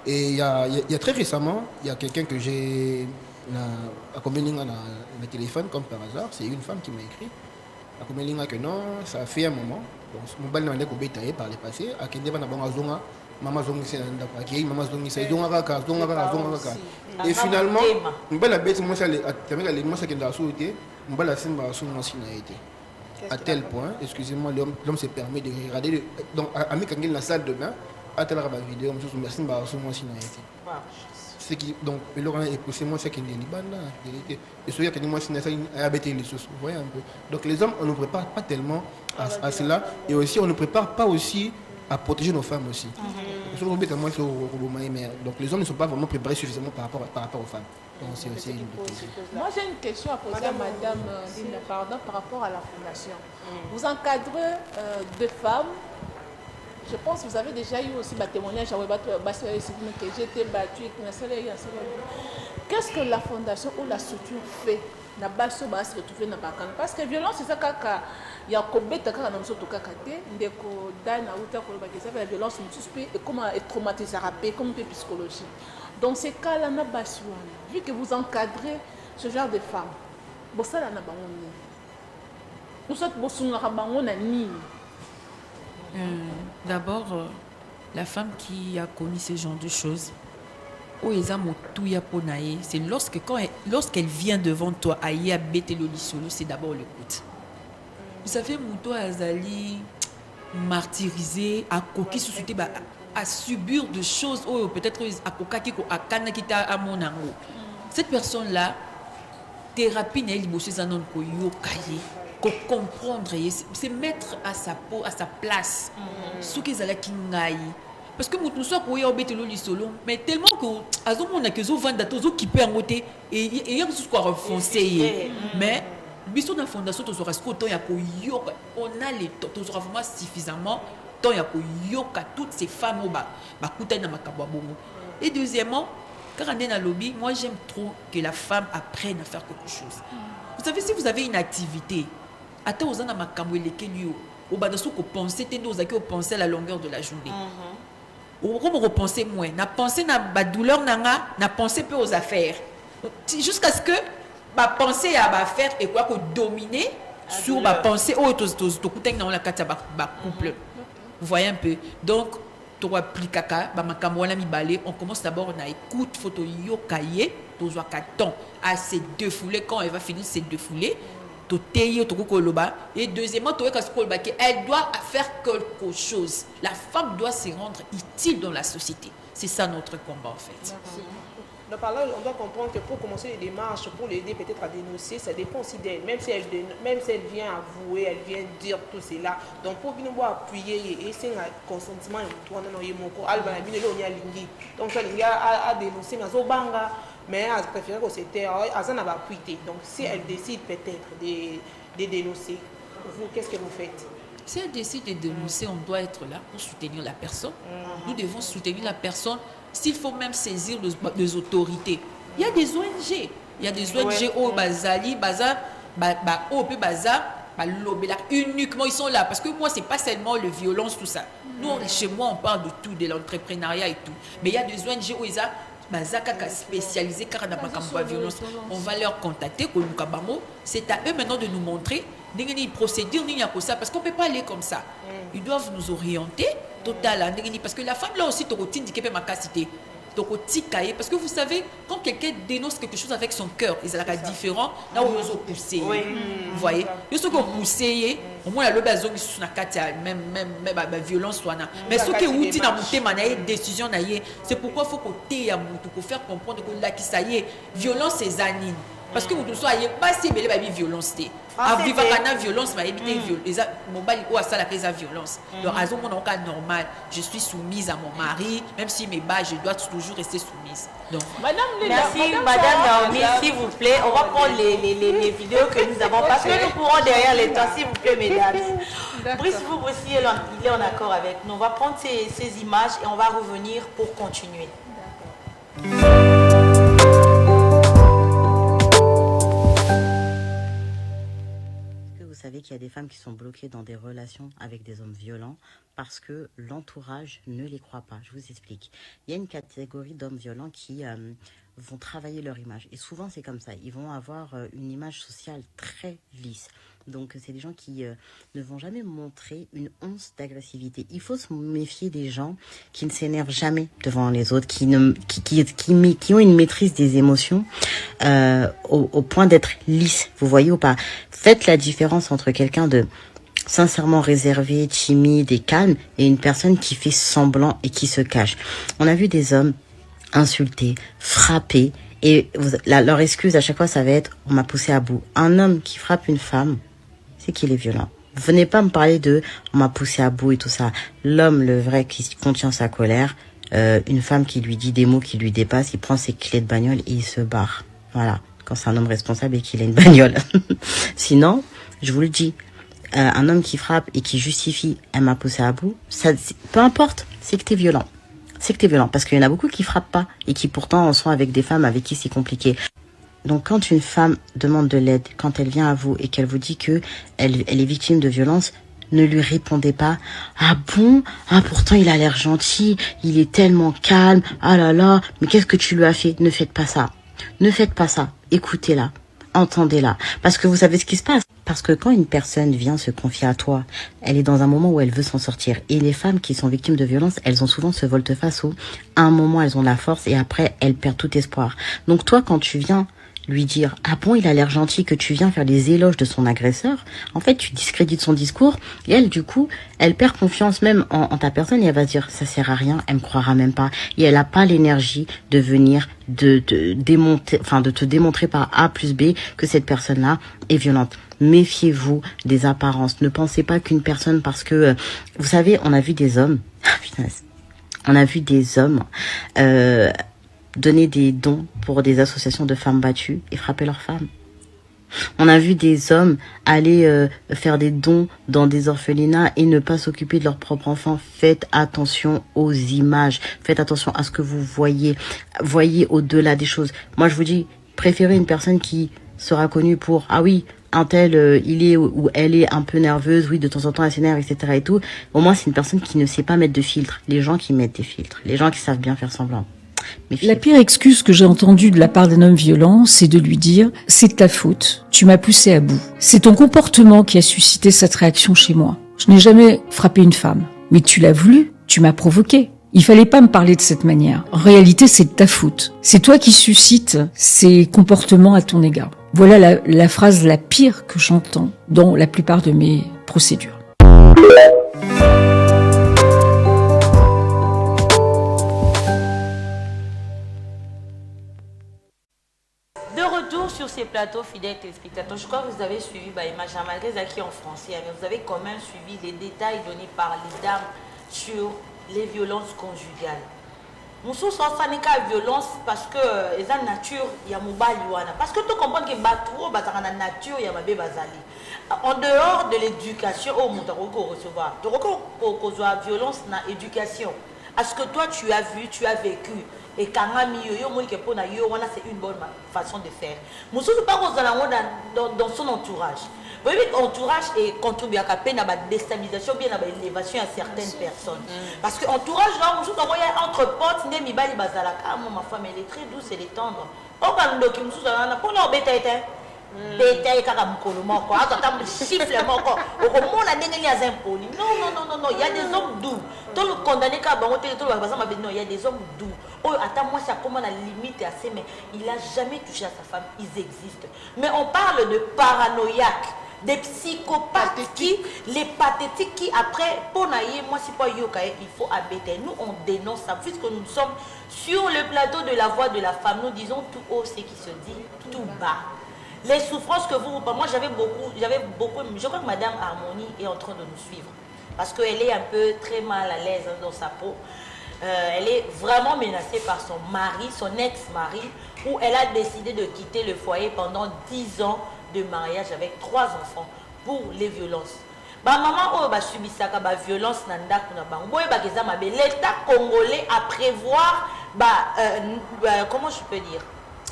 et il y a très récemment, il y a quelqu'un que j'ai accompagné dans le téléphone, comme par hasard, c'est une femme qui m'a écrit. Accompagné que non, ça fait un moment. Mon bal n'a pas été par le passé, à qui maman zongi maman zongi et finalement mbala bête moi ça les moi ça qui a sauté mbala simba à tel point, excusez-moi, l'homme se permet de regarder donc ami quand il est dans la salle de bain à tel la vidéo moi je simba c'est qui donc le rang est poussé moi c'est qui est liban là et celui qui moi c'est ça a bêté les choses vous voyez un peu. Donc les hommes on ne prépare pas tellement à cela et aussi on ne prépare pas aussi à protéger nos femmes aussi. Donc les hommes ne sont pas vraiment préparés suffisamment par rapport aux femmes. Donc c'est aussi une Moi j'ai une question à poser à Madame Linda Pardon par rapport à la fondation. Vous encadrez deux femmes. Je pense que vous avez déjà eu aussi des témoignages que j'ai été battue. Qu'est-ce que la fondation ou la structure fait? Parce que violence c'est ça kaka ya kobeta kaka na msoto kaka te ndeko dana uta ko ba que la violence mususpect et comment être traumatisé rapé comme peu psychologie. Donc ces cas là na basuana vu que vous encadrez ce genre de femmes bo sala na bango ni nous sommes bo sunga bango na ni. D'abord la femme qui a commis ce genre de choses c'est lorsqu'elle vient devant toi c'est d'abord le coup. Vous savez, Mouto Azali martyrisé, à coquille société, à subir des choses, peut-être à coquille, à canakita, à mon amour. Cette personne-là, thérapie n'est pas un homme qui comprendre, c'est mettre à sa peau, à sa place, ce qu'ils allaient kingaï. Parce que nous sommes solo, mais tellement que azomona que zo vanda tozo qui peut en côté et il y a ce qu'on refoncer mais biso na fondation to sera ce temps ya ko yoka on a les to sera vraiment suffisamment temps ya ko yoka toutes ces femmes au ba kuta na makabo bongo. Et deuxièmement quand on est dans le lobby, moi j'aime trop que la femme apprenne à faire quelque chose. Vous savez, si vous avez une activité attends aux ana makambo elekeli au ba so ko penser tendo za ko penser à la longueur de la journée. Comme repenser moins, na penser na ba douleur nanga, na penser peu aux affaires. Jusqu'à ce que ba penser à ba faire et quoi que dominer sur ba penser to kuteng na la kata ba couple. Vous voyez un peu. Donc to appliquer ba makambo na mi balé, on commence d'abord na écoute photo yo kaye, to zo katon à se défouler quand elle va finir se défouler. Et deuxièmement, elle doit faire quelque chose. La femme doit se rendre utile dans la société. C'est ça notre combat en fait. Merci. Donc par là, on doit comprendre que pour commencer les démarches, pour l'aider peut-être à dénoncer, ça dépend aussi d'elle. Même si elle vient avouer, elle vient dire tout cela. Donc pour bien appuyer et c'est un consentement, donc ça a dénoncé, mais elle préfère que c'était donc si elle décide peut-être de dénoncer, vous, qu'est-ce que vous faites? Si elle décide de dénoncer, on doit être là pour soutenir la personne. Nous devons soutenir la personne. S'il faut même saisir les autorités. Il y a des ONG. Il y a des ONG au Bazali, Baza, au Baza, uniquement ils sont là. Parce que moi, c'est pas seulement le violence, tout ça. Nous, chez moi, on parle de tout, de l'entrepreneuriat et tout. Mais il y a des ONG où ils ont spécialisé car on a violence. On va leur contacter. C'est à eux maintenant de nous montrer des procédures parce qu'on ne peut pas aller comme ça. Ils doivent nous orienter total parce que la femme là aussi te routine dit qu'elle ma capacité donc au tikaye, parce que vous savez, quand quelqu'un dénonce quelque chose avec son cœur, ils sont différents, là où ils ont poussé. Vous voyez, ils sont poussé, au moins le bazon qui sont même violence soit là. Mais ce qui est outil dans mon décision c'est pourquoi il faut côté à moutou pour faire comprendre que là qui ça y est, violence c'est anine. Parce que vous tous soyez pas si belle baby violence té. À vivre la violence mais éviter violence. Mon bali ou à ça la violence. Donc à mon cas normal, je suis soumise à mon mari, même si mes bas je dois toujours rester soumise. Donc merci madame Naomi, s'il vous plaît, on va prendre les vidéos que nous avons parce que nous pourrons derrière les temps, s'il vous plaît mesdames. Brice, vous aussi il est en accord avec nous. On va prendre ces images et on va revenir pour continuer. Vous savez qu'il y a des femmes qui sont bloquées dans des relations avec des hommes violents parce que l'entourage ne les croit pas. Je vous explique. Il y a une catégorie d'hommes violents qui vont travailler leur image. Et souvent, c'est comme ça. Ils vont avoir une image sociale très lisse. Donc, c'est des gens qui ne vont jamais montrer une once d'agressivité. Il faut se méfier des gens qui ne s'énervent jamais devant les autres, qui ont une maîtrise des émotions au point d'être lisse. Vous voyez ou pas? Faites la différence entre quelqu'un de sincèrement réservé, timide et calme et une personne qui fait semblant et qui se cache. On a vu des hommes insultés, frappés et leur excuse à chaque fois ça va être on m'a poussé à bout. Un homme qui frappe une femme, c'est qu'il est violent. Venez pas me parler de on m'a poussé à bout et tout ça. L'homme, le vrai, qui contient sa colère, une femme qui lui dit des mots qui lui dépassent, il prend ses clés de bagnole et il se barre. Voilà, quand c'est un homme responsable et qu'il a une bagnole. Sinon, je vous le dis, un homme qui frappe et qui justifie elle m'a poussé à bout, ça, peu importe, c'est que t'es violent. C'est que t'es violent, parce qu'il y en a beaucoup qui frappent pas et qui pourtant en sont avec des femmes avec qui c'est compliqué. Donc quand une femme demande de l'aide, quand elle vient à vous et qu'elle vous dit que elle est victime de violence, ne lui répondez pas « Ah bon? Ah pourtant il a l'air gentil, il est tellement calme, ah là là, mais qu'est-ce que tu lui as fait ?» Ne faites pas ça. Ne faites pas ça. Écoutez-la. Entendez-la. Parce que vous savez ce qui se passe. Parce que quand une personne vient se confier à toi, elle est dans un moment où elle veut s'en sortir. Et les femmes qui sont victimes de violence, elles ont souvent ce volte-face où, à un moment, elles ont la force et après, elles perdent tout espoir. Donc toi, quand tu viens lui dire « Ah bon, il a l'air gentil », que tu viens faire les éloges de son agresseur, en fait, tu discrédites son discours et elle, du coup, elle perd confiance même en ta personne et elle va se dire « Ça sert à rien, elle me croira même pas ». Et elle a pas l'énergie de venir de te démontrer par A plus B que cette personne-là est violente. Méfiez-vous des apparences. Ne pensez pas qu'une personne, parce que, vous savez, on a vu des hommes, donner des dons pour des associations de femmes battues et frapper leurs femmes. On a vu des hommes aller faire des dons dans des orphelinats et ne pas s'occuper de leurs propres enfants. Faites attention aux images. Faites attention à ce que vous voyez. Voyez au-delà des choses. Moi, je vous dis, préférez une personne qui sera connue pour « Ah oui, un tel, il est ou elle est un peu nerveuse, oui, de temps en temps elle s'énerve, etc. et tout. » Au moins, c'est une personne qui ne sait pas mettre de filtre. Les gens qui mettent des filtres. Les gens qui savent bien faire semblant. La pire excuse que j'ai entendue de la part d'un homme violent, c'est de lui dire « C'est de ta faute, tu m'as poussé à bout. C'est ton comportement qui a suscité cette réaction chez moi. Je n'ai jamais frappé une femme, mais tu l'as voulu, tu m'as provoqué. Il fallait pas me parler de cette manière. En réalité, c'est de ta faute. C'est toi qui suscites ces comportements à ton égard. » Voilà la phrase la pire que j'entends dans la plupart de mes procédures. Sur ces plateaux, fidèles téléspectateurs, je crois que vous avez suivi Imagine malgré Zaki en français, mais vous avez quand même suivi les détails donnés par les dames sur les violences conjugales. Nous sommes sans violence parce que la nature, il y a parce que tu comprends que la nature, il y a bazali. En dehors de l'éducation, oh mon recevoir, tu recevoir violence dans l'éducation. Est-ce que toi tu as vu, tu as vécu? Et quand c'est une bonne façon de faire. Nous ne sommes pas dans son entourage. Vous voyez, l'entourage contribue à la déstabilisation, bien à l'élévation à certaines personnes. Parce que l'entourage, entre potes, ma femme elle est très douce, elle est tendre. bétail kaka mukolo moko atata chiffle moko okomona ndenge ni aza impoli. Non, il y a des hommes doux. Tout le condamné ka bango te tout le bazama non, il y a des hommes doux. Oh attends moi ça comment la limite est assez mais il a jamais touché à sa femme, ils existent. Mais on parle de paranoïaques, des psychopathes les pathétiques qui après pour naïe moi si pas yokaye il faut abaisser. Nous on dénonce ça puisque nous sommes sur le plateau de la voix de la femme, nous disons tout haut ce qui se dit tout bas. Les souffrances que vous... Moi, j'avais beaucoup... Je crois que Madame Harmonie est en train de nous suivre. Parce qu'elle est un peu très mal à l'aise dans sa peau. Elle est vraiment menacée par son mari, son ex-mari, où elle a décidé de quitter le foyer pendant 10 ans de mariage avec 3 enfants pour les violences. Maman, subi ça, violence, l'État congolais a prévoir... comment je peux dire?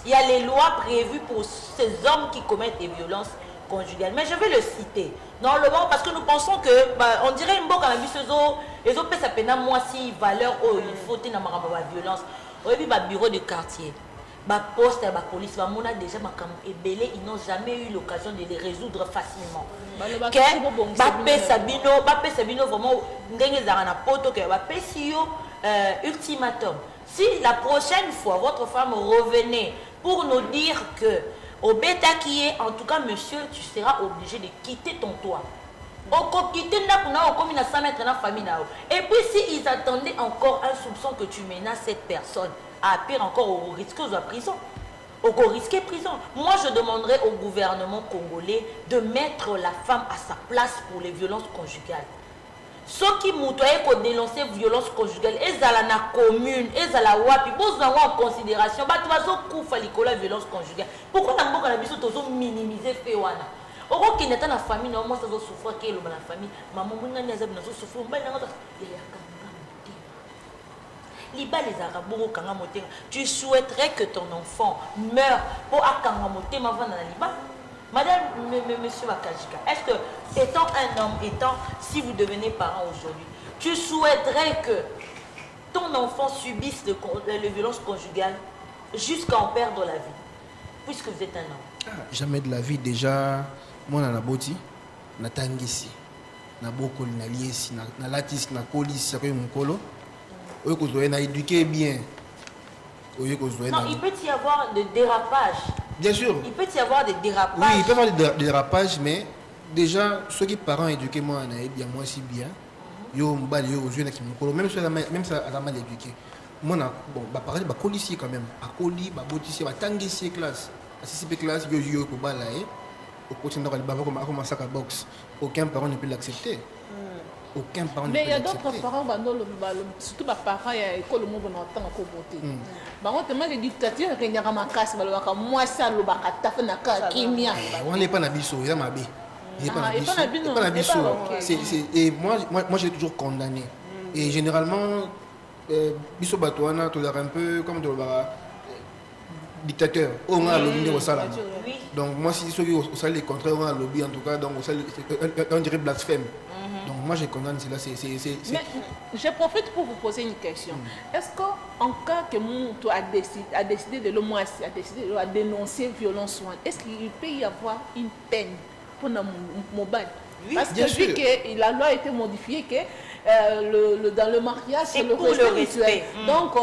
Il y a les lois prévues pour ces hommes qui commettent des violences conjugales. Mais je vais le citer. Normalement, parce que nous pensons que, on dirait une boque à la les autres ça peine moi si valeur, il faut tenir la violence. On a vu le bureau de quartier, la poste, la police, on a déjà ils n'ont jamais eu l'occasion de les résoudre facilement. Sabino, vraiment, ultimatum. Si la prochaine fois votre femme revenait pour nous dire que au bêta qui est, en tout cas monsieur, tu seras obligé de quitter ton toit. Et puis s'ils attendaient encore un soupçon que tu menaces cette personne, à pire encore au risque de prison. Au risque prison. Moi je demanderais au gouvernement congolais de mettre la femme à sa place pour les violences conjugales. Ceux qui moutoyaient pour dénoncer violence conjugale, ils allaient dans la commune, ils allaient wapi, ils allaient en considération, ils allaient la violence conjugale. Pourquoi nous avons minimisé Féwana? Oro qui n'est pas la famille, non, moi ça doit souffrir qui est la famille. Maman, vous n'avez pas souffrir, tu souhaiterais que ton enfant meure pour akangamote ma vana liba? Madame, monsieur Wakajika, est-ce que, étant un homme, si vous devenez parent aujourd'hui, tu souhaiterais que ton enfant subisse les violences conjugales jusqu'à en perdre la vie, puisque vous êtes un homme? Jamais de la vie, déjà, moi, na boti, na tangisi, na boko, na liesi, na latis, na colis, ça fait mon colo. On a éduqué bien. Non, il peut y avoir des dérapages. Bien sûr. Il peut y avoir des dérapages. Oui, il peut y avoir des dérapages, mais déjà, ceux qui parents éduqués, moi, si bien. Même si elle a mal éduqué. Moi, bon, pareil, policier quand même. À colis, boticier, tangissier classe. Assisté classe, yo pour balayer. Au côté de la commencer à boxe. Aucun parent ne peut l'accepter. Aucun parent. Mais il y a d'autres parents, surtout les parents, il y a école monde dans temps à côté. Par contre, moi, les dictatures, il y a ma casse, moi, ça, le bacata, na kimia. On n'est pas na biso, il y a ma bé. Il n'est pas na biso. Et moi, j'ai toujours condamné. Et généralement, biso batouana, tu l'as un peu comme de dictateur. On a lobby au salaire. Donc moi, si ceux qui au salaire les contraires, on a lobby en tout cas, donc on dirait blasphème. Donc moi je condamne cela. Mais je profite pour vous poser une question. Est-ce qu'en cas que Moutou a décidé de dénoncer violence, est-ce qu'il peut y avoir une peine pour nos mobile? Parce que vu que la loi a été modifiée, que dans le mariage, c'est le respect mutuel. Donc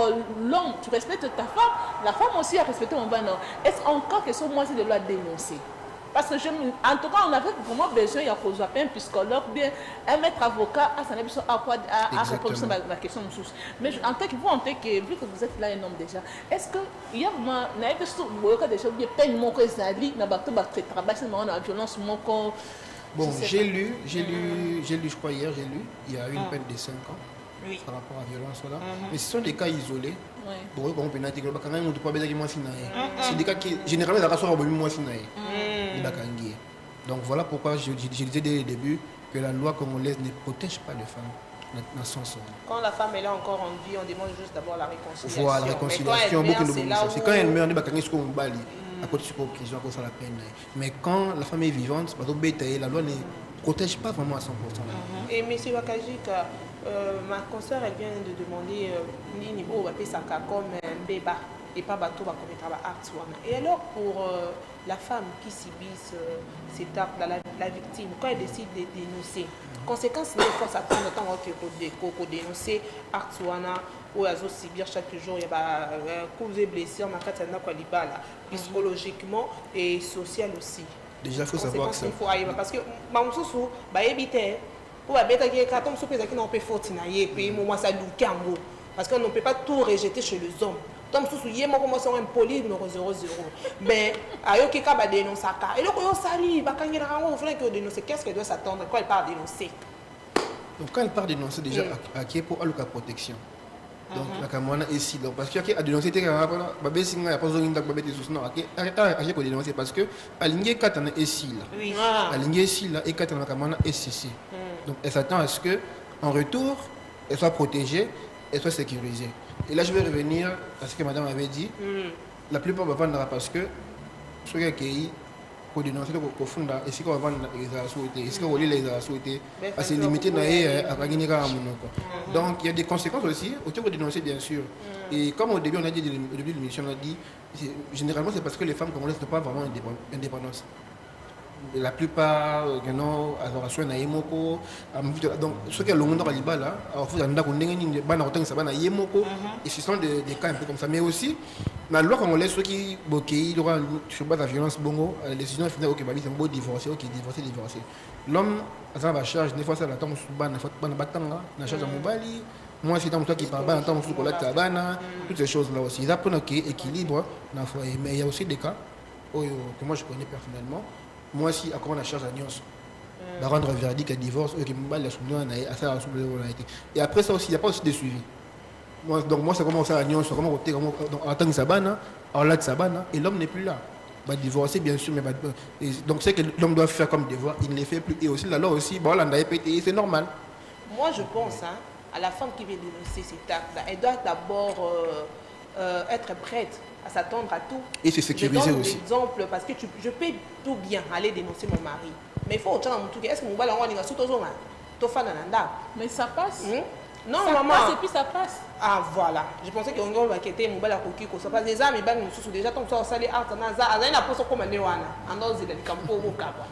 l'homme, tu respectes ta femme, la femme aussi a respecté mon ban. Est-ce qu'en cas que ce mois-ci de loi dénoncer? Parce que en tout cas, on avait vraiment besoin d'un psychologue, bien un maître avocat à sa répondre à la question de source. Mais en tant que vous, vu que vous êtes là un homme déjà, est-ce qu'il y a des peines que la violence? Bon, j'ai lu, je crois hier, il y a une peine de 5 ans. Oui. Par rapport à la violence. Voilà. Mais ce sont des cas isolés. C'est des cas qui, généralement, la race donc voilà pourquoi je disais dès le début que la loi congolaise ne protège pas les femmes. Quand la femme est là encore en vie, on demande juste d'abord la réconciliation. Voilà, la réconciliation, c'est quand elle meurt, on est à côté de la prison, à cause de la peine. Mais quand la femme est vivante, la loi ne protège pas vraiment à 100%. Et M. Wakajika, ma consoeur, elle vient de demander Nini Bo Saka comme Mbeba. et pas bateau va commettre acte. Et alors pour la femme qui subit cet acte, la victime, quand elle décide de dénoncer, conséquence, il faut s'attendre autant que dénoncer acte ou à subir chaque jour, il y a des blessures, psychologiquement et social aussi. Déjà, il faut savoir que ça. Parce que Mamoussou, bah éviter pour bêta qui est carton sous qui n'ont pas faute et puis moi ça louque en gros parce qu'on ne peut pas tout rejeter chez les hommes. Tom sous yé moi comment ça un poli numéro 00 mais ayo qui ka ba dénoncer ça et donc on sali ba quand il on fait que dénoncer qu'est-ce qu'elle doit s'attendre quand elle part dénoncer. Donc quand elle part dénoncer déjà à qui pour allouer protection. Donc la caméra est ici donc parce qu'il y a dénoncer tes camarades ba besinga ya pas besoin d'être bête sous non à qui dénoncer parce que aligné 4 ans ici là. Oui. Aligné ici là et 4 ans la caméra est ici. Donc elle s'attend à ce que en retour elle soit protégée, elle soit sécurisée. Et là je vais revenir à ce que madame avait dit. La plupart vont vendre parce que ceux qui pour dénoncer au fond et si on va vendre les associés, est-ce qu'on lit les associés à se limiter à gagner à mon. Donc il y a des conséquences aussi autour de dénoncer bien sûr. Et comme au début on a dit au début de l'émission on a dit généralement c'est parce que les femmes congolaises n'ont pas vraiment indépendance. La plupart non adoration na yemoko donc ceux qui ont le monde à Liba là alors faut anda kundenge bana otanga sabana yemoko et ce sont des cas un peu comme ça mais aussi la loi congolaise ceux qui bokei droit sur base de la violence bongo la décision finale OK babi c'est un beau divorcer OK divorcer l'homme a sa charge des fois ça la tombe sous bana bana batanga na charge mobali moi c'est dans toi qui parle bana tombe sous collecte bana toutes ces choses là aussi ils apprennent OK équilibre na foyer mais il y a aussi des cas que moi je connais personnellement. Moi aussi, à quoi on a charge à Nyos, de rendre verdict à divorce, et après ça aussi, il n'y a pas aussi de suivi. Donc moi, c'est comment ça à Nyos, comment on attend Sabana, on l'a de Sabana, et l'homme n'est plus là. Va divorcer, bien sûr, mais donc c'est que l'homme doit faire comme devoir, il ne le fait plus. Et aussi, la loi aussi, bon, là, on a pété, c'est normal. Moi, je pense à la femme qui veut dénoncer cet acte-là, elle doit d'abord être prête à s'attendre à tout. Et se sécuriser aussi. Exemple, parce que je peux tout bien aller dénoncer mon mari. Mais il faut autant dans tout cas. Est-ce que mon bal en ligne sous ton mais ça passe. Non, ça maman. Passe et puis ça passe. Ah, voilà. Je pensais qu'on va quitter mon bal à coquille. Ça passe des amis, ben, nous déjà, tant que ça, ça, les arts, ça n'a pas comme un néwana. En dehors de campo au cabo.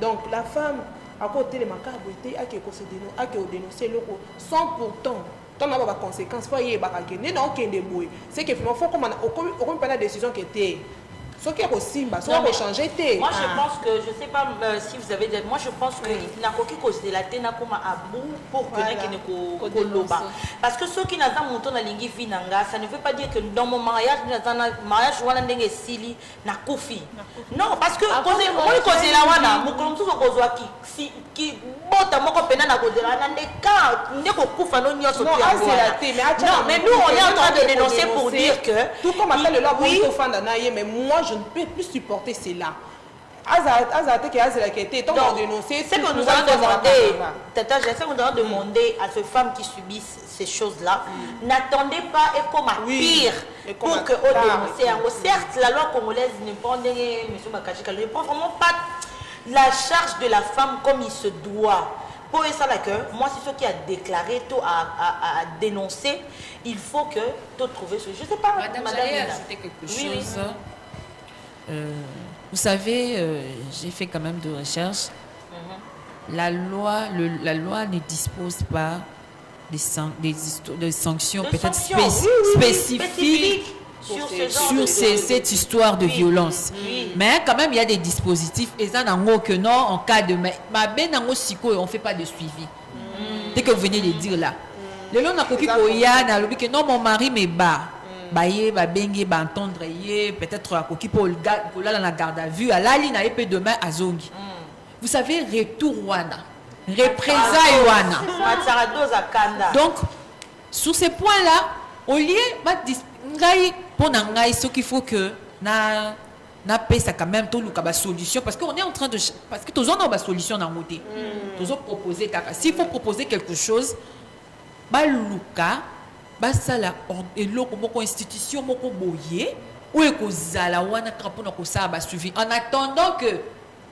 Donc, la femme, à côté de ma carboité, a qui dénoncer le sans pourtant. Tant n'a pas de conséquences, il faut y aller. Non, c'est qu'il faut qu'on prenne la décision qui était. Ce qui est aussi, ça va changer. Moi, je pense que, je ne sais pas si vous avez dit, moi, je pense que n'a qu'aucun cause de la tête comme à bout pour que ne loba. Parce que ceux qui n'ont pas monté dans l'ingé finanga, ça ne veut pas dire que dans mon mariage, mariage, je vais aller sili na kofi. Non, parce que cause la wana, mon comme tout cause qui bota moko pena na cause la na neka ndeko kufa no nyoso non, mais nous on est en train de dénoncer pour dire que tout comme appelle le loi pour faire d'anaïe, mais moi je ne peux plus supporter cela. C'est que nous allons demander, Tata, c'est que nous allons demander à ces femmes qui subissent ces choses-là, n'attendez pas et comme à pire pour que dénoncer. Certes, la loi congolaise ne prend vraiment pas la charge de la femme comme il se doit. Pour ça, moi, c'est ce qui a déclaré, tout à dénoncer. Il faut que tout trouver ce. Je ne sais pas, Madame, j'allais ajouter quelque chose. Vous savez, j'ai fait quand même de recherches. La loi ne dispose pas des sanctions peut-être spécifiques sur cette histoire de violence. Mais quand même, il y a des dispositifs. Et ça, que non, en cas de... on ne fait pas de suivi. Dès que vous venez de dire là. Le long de non, mon mari me bat. Entendre peut-être à pour la garde à vue à la ligne et demain à Zongi. Vous savez, retour wana, représailles wana. Donc, sur ces points-là, au lieu de ce qu'il faut que na ça quand même tout le solution parce qu'on est en train de parce que tous on a une solution dans côté. Tous on proposer s'il faut proposer quelque chose, luka basala eloko moko institution moko boye ou ekozala wana kapona ko sa ba suivi en attendant que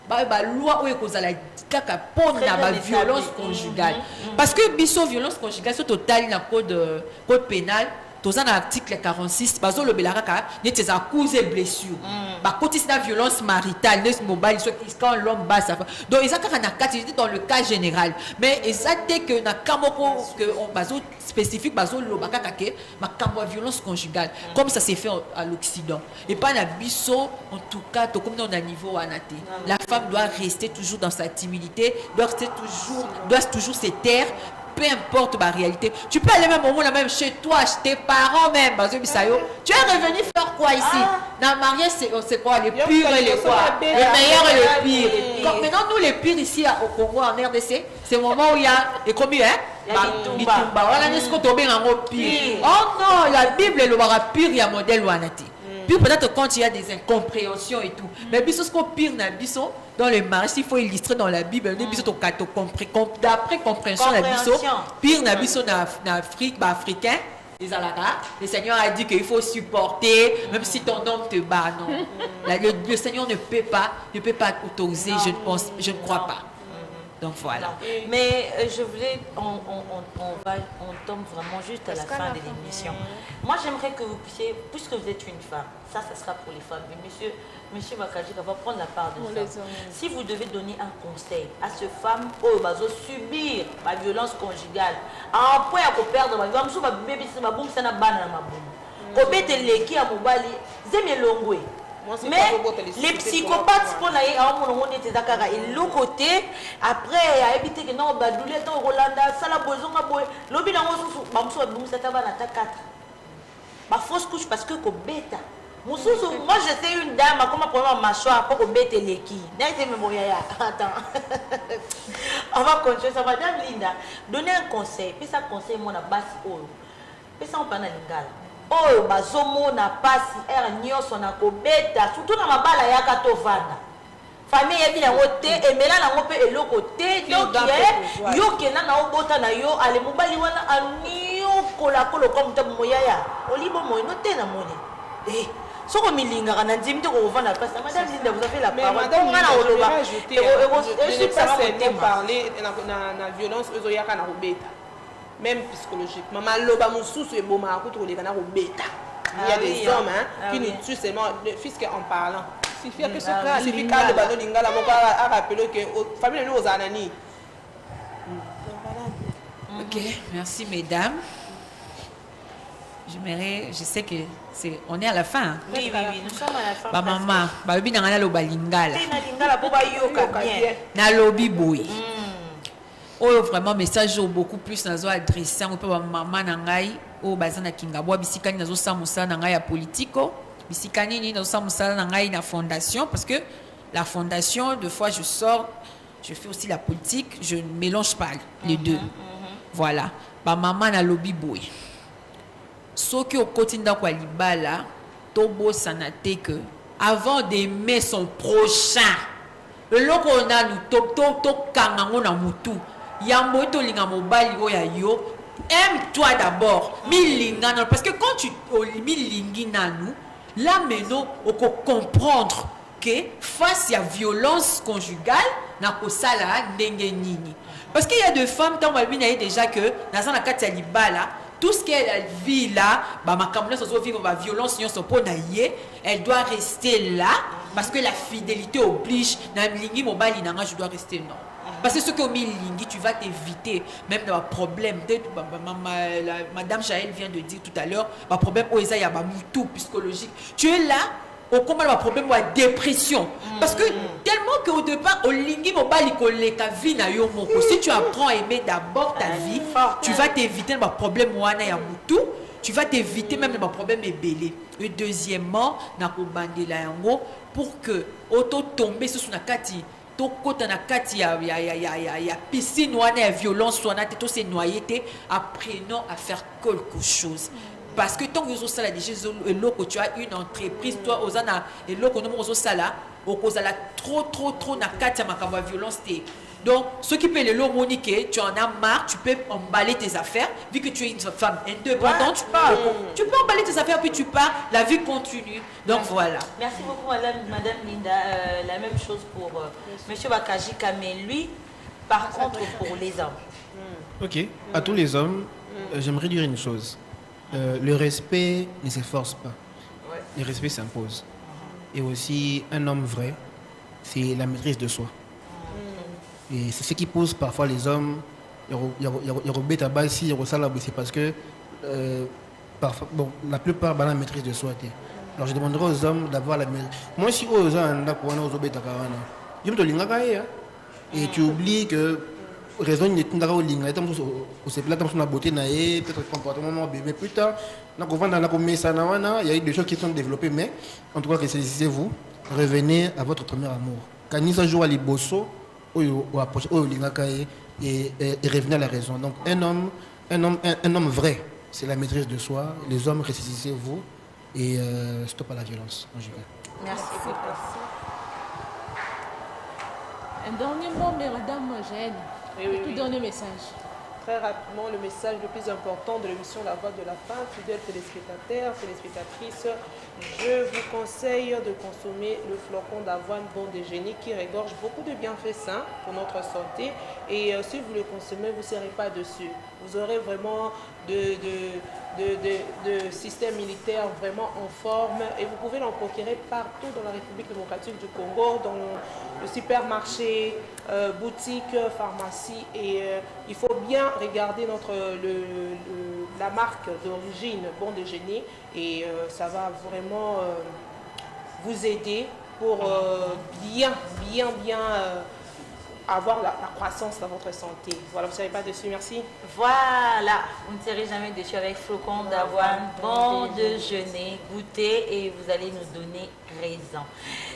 ba loi ou ekozala kaka pona ba violence conjugale parce que biso violence conjugale c'est total na code pénal dans l'article 46, bazo le belaraka, net tes accuses et blessures. Bah, côté c'est la violence maritale, les mobile, quand l'homme bat sa femme. Donc, ils ont dans le cas général. Mais ils ont dit que na kamoko que on bazo spécifique, bazo le bakakake, ma kamwa violence conjugale, comme ça s'est fait à l'Occident. Et pas la bisso, en tout cas, comme on a niveau anaté. La femme doit rester toujours dans sa timidité, doit toujours se taire. Peu importe ma réalité. Tu peux aller même au monde, même chez toi, chez tes parents même. Tu es revenu faire quoi ici? Dans le mariage, c'est quoi? Les purs et les quoi? Les meilleurs et les pires. Maintenant, nous, les pires ici au Congo, en RDC, c'est le moment où il y a les communes, hein? Voilà, n'est-ce qu'on tombe en mot pire? Oh non, la Bible, elle aura pire, il y a modèle ou anati. Puis peut-être quand il y a des incompréhensions et tout. Mais biso ce qu'on pire dans le mariage, il faut illustrer dans la Bible, d'après compréhension la biso, pire na biso na Afrique, africain, le Seigneur a dit qu'il faut supporter, même si ton homme te bat, non. Le Seigneur ne peut pas autoriser, je ne crois pas. Donc voilà. Mais je voulais, on tombe vraiment juste à la fin de l'émission. Moi, j'aimerais que vous puissiez, puisque vous êtes une femme, ça sera pour les femmes. Mais monsieur Bakaji va prendre la part de ça. Si vous devez donner un conseil à ces femmes qui vont subir la violence conjugale, à un point à perdre ma vie, mais les psychopathes pour l'autre côté après a évité que non badoulé dans Rolanda ça la besoin boy lobi na ngosusu bamso bamso taba na ta 4 ba fausse couche parce que ko beta mususu moi j'étais une dame comme pour mâchoire pour ko beta leki na été me boya attends on va continuer ça madame Linda donner un conseil puis ça conseil moi na basi oyo puis ça on parle na lingala oyo bazomona pasi er nyonso na kobeta surtout na mabala yaka tovanda famille yebi yango te emela nango mpe eloko te donc yo kenda na obota na yo ale mobali wana aniokola koloka moto moyaya olibo moyeno te na moni soko milingaka na ndimi te kovanda pasi madame Linda vous avez la parole nga na oloba parler na violence ezoyaka na kobeta même psychologiquement. Maloba mususu et boma akuto les canards au bêta. Il y a des hommes qui nous tuent seulement le fils en parlant. Suffit que ce cas suffit quand le ballon lingala moka a rappelé que famille nous aux anani. Ok, merci mesdames. Je sais que on est à la fin. Oui, nous sommes à la fin. Ba maman, ba bibi na lo balingala. Na lingala po ba yoka bien. Na lobi boy. Oh vraiment message beaucoup plus nazo adressé on peut maman nangai o bazana kingabwa bisikani nazo samusa nangai ya politico bisikani ni nazo samusa nangai na fondation parce que la fondation de fois je fais aussi la politique, je ne mélange pas les deux. Voilà ba maman na lobby boy soki okotinda kwa libala tobo sanate que avant d'aimer son prochain le loko na lu to kangango na mutu yambo to linga mobali oya yo aime-toi d'abord milingana parce que quand tu milingi nanu là maintenant on peut comprendre que face à violence conjugale na ko sala ndenge nini parce qu'il y a des femmes tant malbina déjà que dans la kati ya libala tout ce qu'elle vit là ba makamna so vivre ba violence nyonso po na ye elle doit rester là parce que la fidélité oblige na milingi mobali nanga je dois rester non. Parce que ce que Milingi, tu vas t'éviter même dans un problème. Madame Jaël vient de dire tout à l'heure, un problème il y a un tout psychologique. Tu es là, au combat un problème ou dépression. Parce que tellement qu'au départ, au lingi si tu apprends à aimer d'abord ta vie, tu vas t'éviter un problème ou tu vas t'éviter même un problème ébélé. Et deuxièmement, pour que auto tomber sur son akati. Côté na kati ya piscine ou na violence ou na tout se noyer apprenons à faire quelque chose parce que tant que vous ça déjà que tu as une entreprise toi ozana et loko no mo ça là au cause la trop na kati ya makamba violence té donc ce qui peut le lot monique tu en as marre tu peux emballer tes affaires vu que tu es une femme indépendante tu peux emballer tes affaires puis tu pars la vie continue donc voilà. Merci beaucoup madame Linda la même chose pour monsieur Bakajika mais lui par contre pour les hommes. Ok, à tous les hommes j'aimerais dire une chose. Le respect ne s'efforce pas. Le respect s'impose. Et aussi, un homme vrai, c'est la maîtrise de soi. Et c'est ce qui pose parfois les hommes. Il y a c'est parce que parfois, bon, la plupart ont la maîtrise de soi. Alors je demanderai aux hommes d'avoir la maîtrise. Moi, si aux hommes, et tu oublies que raison n'est pas au ligne, peut-être la beauté, peut-être le comportement, mais plus tard, il y a eu des choses qui sont développées, mais en tout cas, saisissez-vous, revenez à votre premier amour. Quand il joue à l'Ibosso, et revenez à la raison. Donc un homme vrai, c'est la maîtrise de soi. Les hommes, ressaisissez-vous et stop à la violence. Merci beaucoup. Un dernier mot, mais Madame Jeanne, tout dernier message. Très rapidement, le message le plus important de l'émission La Voix de la Femme, fidèles téléspectateurs, téléspectatrices, je vous conseille de consommer le flocon d'avoine bon déjeuner qui regorge beaucoup de bienfaits sains pour notre santé. Et si vous le consommez, vous ne serez pas dessus. Vous aurez vraiment de système militaire vraiment en forme et vous pouvez l'en procurer partout dans la République démocratique du Congo, dans le supermarché, boutique, pharmacie. Et il faut bien regarder la marque d'origine Bon Déjeuner et ça va vraiment vous aider pour bien avoir la croissance dans votre santé. Voilà, vous ne savez pas dessus, merci. Voilà, vous ne serez jamais déçus avec flocon d'avoine, bon déjeuner, goûter et vous allez nous donner raison.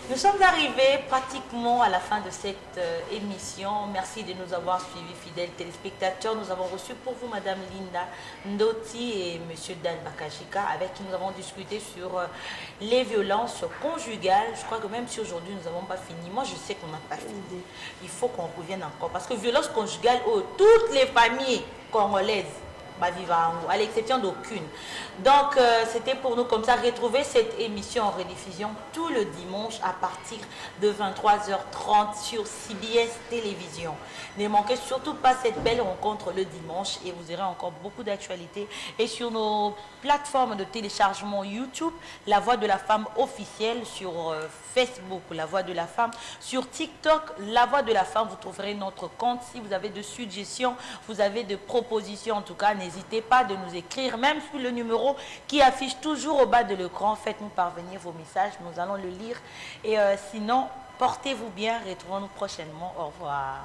Nous sommes arrivés pratiquement à la fin de cette émission. Merci de nous avoir suivis, fidèles téléspectateurs. Nous avons reçu pour vous Madame Linda Ndoti et Monsieur Dan Bakashika, avec qui nous avons discuté sur les violences conjugales. Je crois que même si aujourd'hui nous n'avons pas fini, moi je sais qu'on n'a pas fini. Il faut qu'on revienne encore. Parce que violence conjugale, toutes les familles congolaises, à l'exception d'aucune. Donc, c'était pour nous comme ça, retrouver cette émission en rediffusion tout le dimanche à partir de 23h30 sur CBS Télévision. Ne manquez surtout pas cette belle rencontre le dimanche et vous aurez encore beaucoup d'actualités. Et sur nos plateformes de téléchargement YouTube, La Voix de la Femme officielle, sur Facebook, La Voix de la Femme, sur TikTok, La Voix de la Femme, vous trouverez notre compte. Si vous avez de suggestions, vous avez de propositions, en tout cas, n'hésitez pas de nous écrire, même sur le numéro qui affiche toujours au bas de l'écran. Faites-nous parvenir vos messages, nous allons le lire. Et sinon, portez-vous bien, retrouvons-nous prochainement. Au revoir.